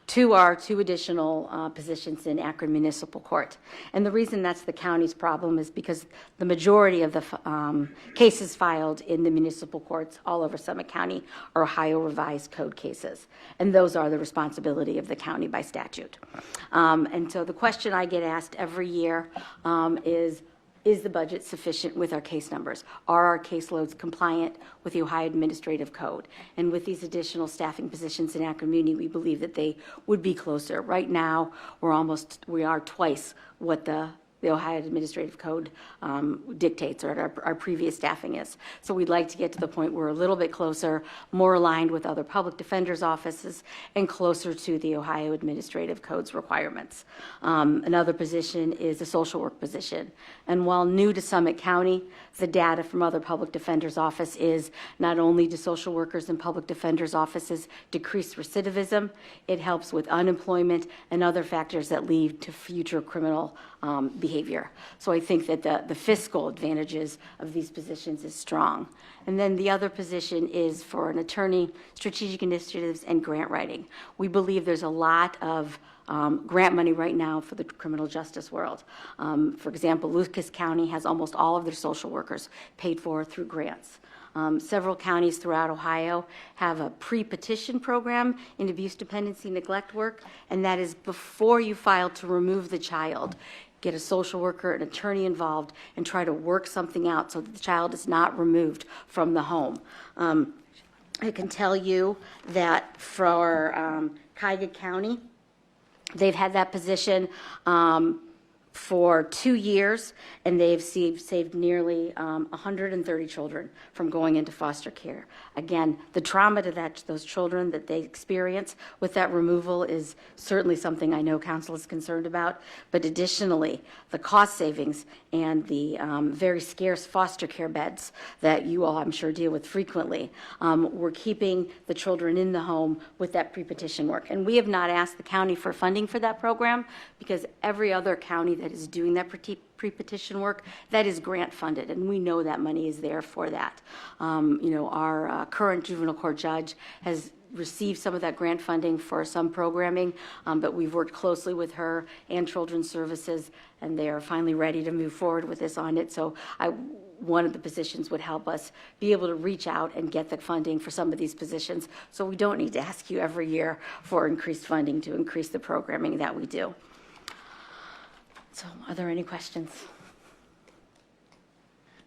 2 are 2 additional positions in Akron Municipal Court. And the reason that's the county's problem is because the majority of the cases filed in the municipal courts all over Summit County are Ohio Revised Code cases, and those are the responsibility of the county by statute. And so the question I get asked every year is the budget sufficient with our case numbers? Are our caseloads compliant with the Ohio Administrative Code? And with these additional staffing positions in Akron Muni, we believe that they would be closer. Right now, we are twice what the the Ohio Administrative Code dictates, or our previous staffing is. So we'd like to get to the point where we're a little bit closer, more aligned with other public defenders' offices, and closer to the Ohio Administrative Code's requirements. Another position is a social work position. And while new to Summit County, the data from other public defenders' office is not only do social workers and public defenders' offices decrease recidivism, it helps with unemployment and other factors that lead to future criminal behavior. So I think that the fiscal advantages of these positions is strong. And then the other position is for an attorney, strategic initiatives, and grant writing. We believe there's a lot of grant money right now for the criminal justice world. For example, Lucas County has almost all of their social workers paid for through grants. Several counties throughout Ohio have a pre-petition program in abuse, dependency, neglect work, and that is before you file to remove the child. Get a social worker, an attorney involved, and try to work something out so that the child is not removed from the home. I can tell you that for Cuyahoga County, they've had that position for 2 years, and they've saved nearly 130 children from going into foster care. Again, the trauma to those children that they experience with that removal is certainly something I know council is concerned about, but additionally, the cost savings and the very scarce foster care beds that you all, I'm sure, deal with frequently, we're keeping the children in the home with that pre-petition work. And we have not asked the county for funding for that program because every other county that is doing that pre-petition work, that is grant funded, and we know that money is there for that. Our current juvenile court judge has received some of that grant funding for some programming, but we've worked closely with her and Children's Services, and they are finally ready to move forward with this on it. So one of the positions would help us be able to reach out and get the funding for some of these positions, so we don't need to ask you every year for increased funding to increase the programming that we do. So are there any questions?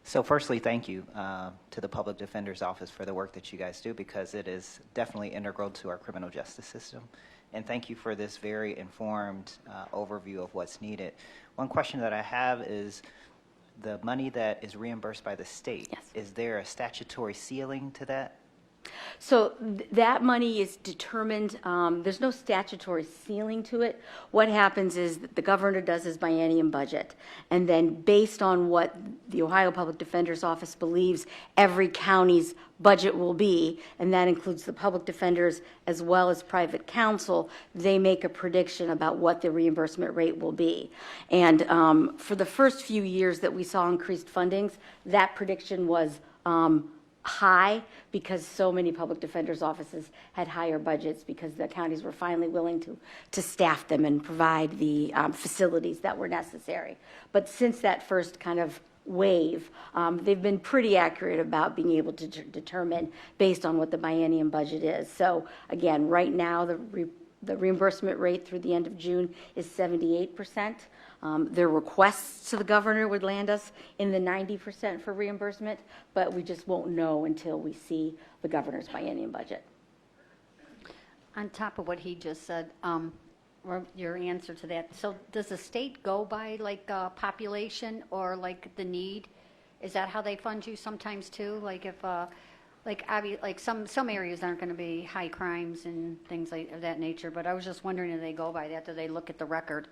So firstly, thank you to the Public Defender's Office for the work that you guys do, because it is definitely integral to our criminal justice system. And thank you for this very informed overview of what's needed. One question that I have is the money that is reimbursed by the state. Yes. Is there a statutory ceiling to that? So that money is determined, there's no statutory ceiling to it. What happens is that the governor does his biennium budget, and then based on what the Ohio Public Defender's Office believes every county's budget will be, and that includes the public defenders as well as private counsel, they make a prediction about what the reimbursement rate will be. And for the first few years that we saw increased fundings, that prediction was high because so many public defenders' offices had higher budgets because the counties were finally willing to staff them and provide the facilities that were necessary. But since that first kind of wave, they've been pretty accurate about being able to determine based on what the biennium budget is. So again, right now the reimbursement rate through the end of June is 78%. Their requests to the governor would land us in the 90% for reimbursement, but we just won't know until we see the governor's biennium budget. On top of what he just said, or your answer to that, so does the state go by like population or like the need? Is that how they fund you sometimes too? Like if like some areas aren't going to be high crimes and things like of that nature, but I was just wondering if they go by that. Do they look at the record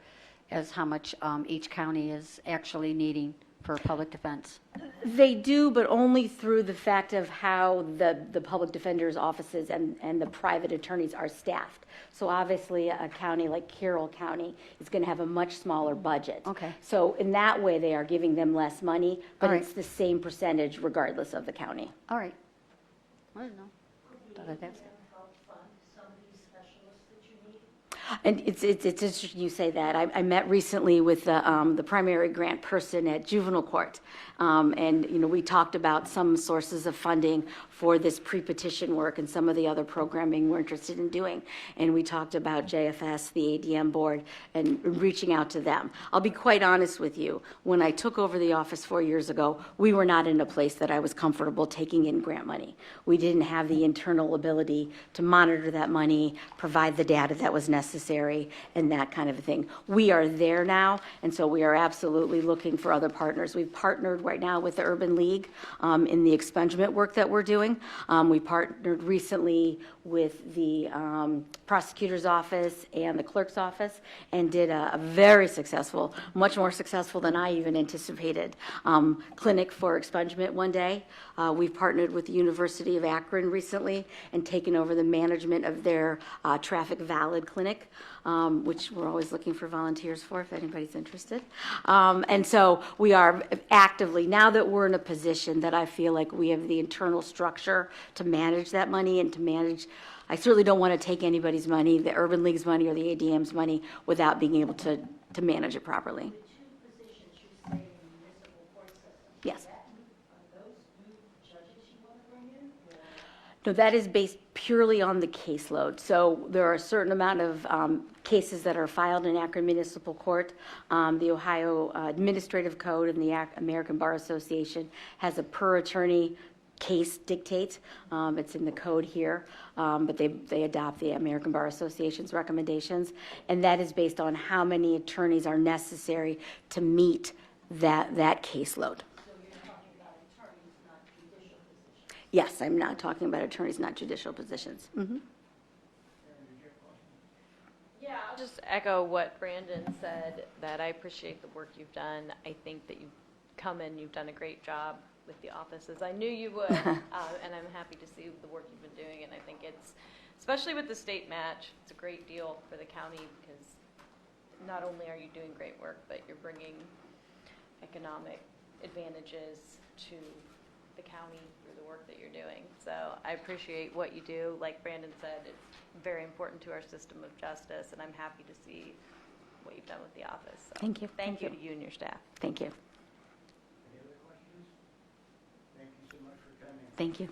as how much each county is actually needing for public defense? They do, but only through the fact of how the public defender's offices and the private attorneys are staffed. So obviously a county like Carroll County is going to have a much smaller budget. Okay. So in that way, they are giving them less money, but All right. it's the same percentage regardless of the county. All right. I don't know. Thought I'd ask. And it's interesting you say that. I met recently with the primary grant person at juvenile court, and we talked about some sources of funding for this pre-petition work and some of the other programming we're interested in doing. And we talked about JFS, the ADM board, and reaching out to them. I'll be quite honest with you. When I took over the office 4 years ago, we were not in a place that I was comfortable taking in grant money. We didn't have the internal ability to monitor that money, provide the data that was necessary. necessary and that kind of a thing. We are there now, and so we are absolutely looking for other partners. We've partnered right now with the Urban League in the expungement work that we're doing. We partnered recently with the prosecutor's office and the clerk's office and did a very successful, much more successful than I even anticipated, clinic for expungement one day. We've partnered with the University of Akron recently and taken over the management of their traffic valid clinic, which we're always looking for volunteers for if anybody's interested. And so we are actively, now that we're in a position that I feel like we have the internal structure to manage that money and to manage, I certainly don't want to take anybody's money, the Urban League's money or the ADM's money, without being able to manage it properly. Yes. No, that is based purely on the caseload. So there are a certain amount of cases that are filed in Akron Municipal Court. The Ohio Administrative Code and the American Bar Association has a per attorney case dictate. It's in the code here, but they adopt the American Bar Association's recommendations, and that is based on how many attorneys are necessary to meet that caseload. Yes, I'm not talking about attorneys, not judicial positions. Mm-hmm. Yeah, I'll just echo what Brandon said, that I appreciate the work you've done. I think that you've come in, you've done a great job with the offices. I knew you would, and I'm happy to see the work you've been doing, and I think it's, especially with the state match, it's a great deal for the county because not only are you doing great work, but you're bringing economic advantages to the county through the work that you're doing. So I appreciate what you do. Like Brandon said, it's very important to our system of justice, and I'm happy to see what you've done with the office. So Thank you. Thank you to you and your staff. Thank you. Any other questions? Thank you so much for coming. Thank you.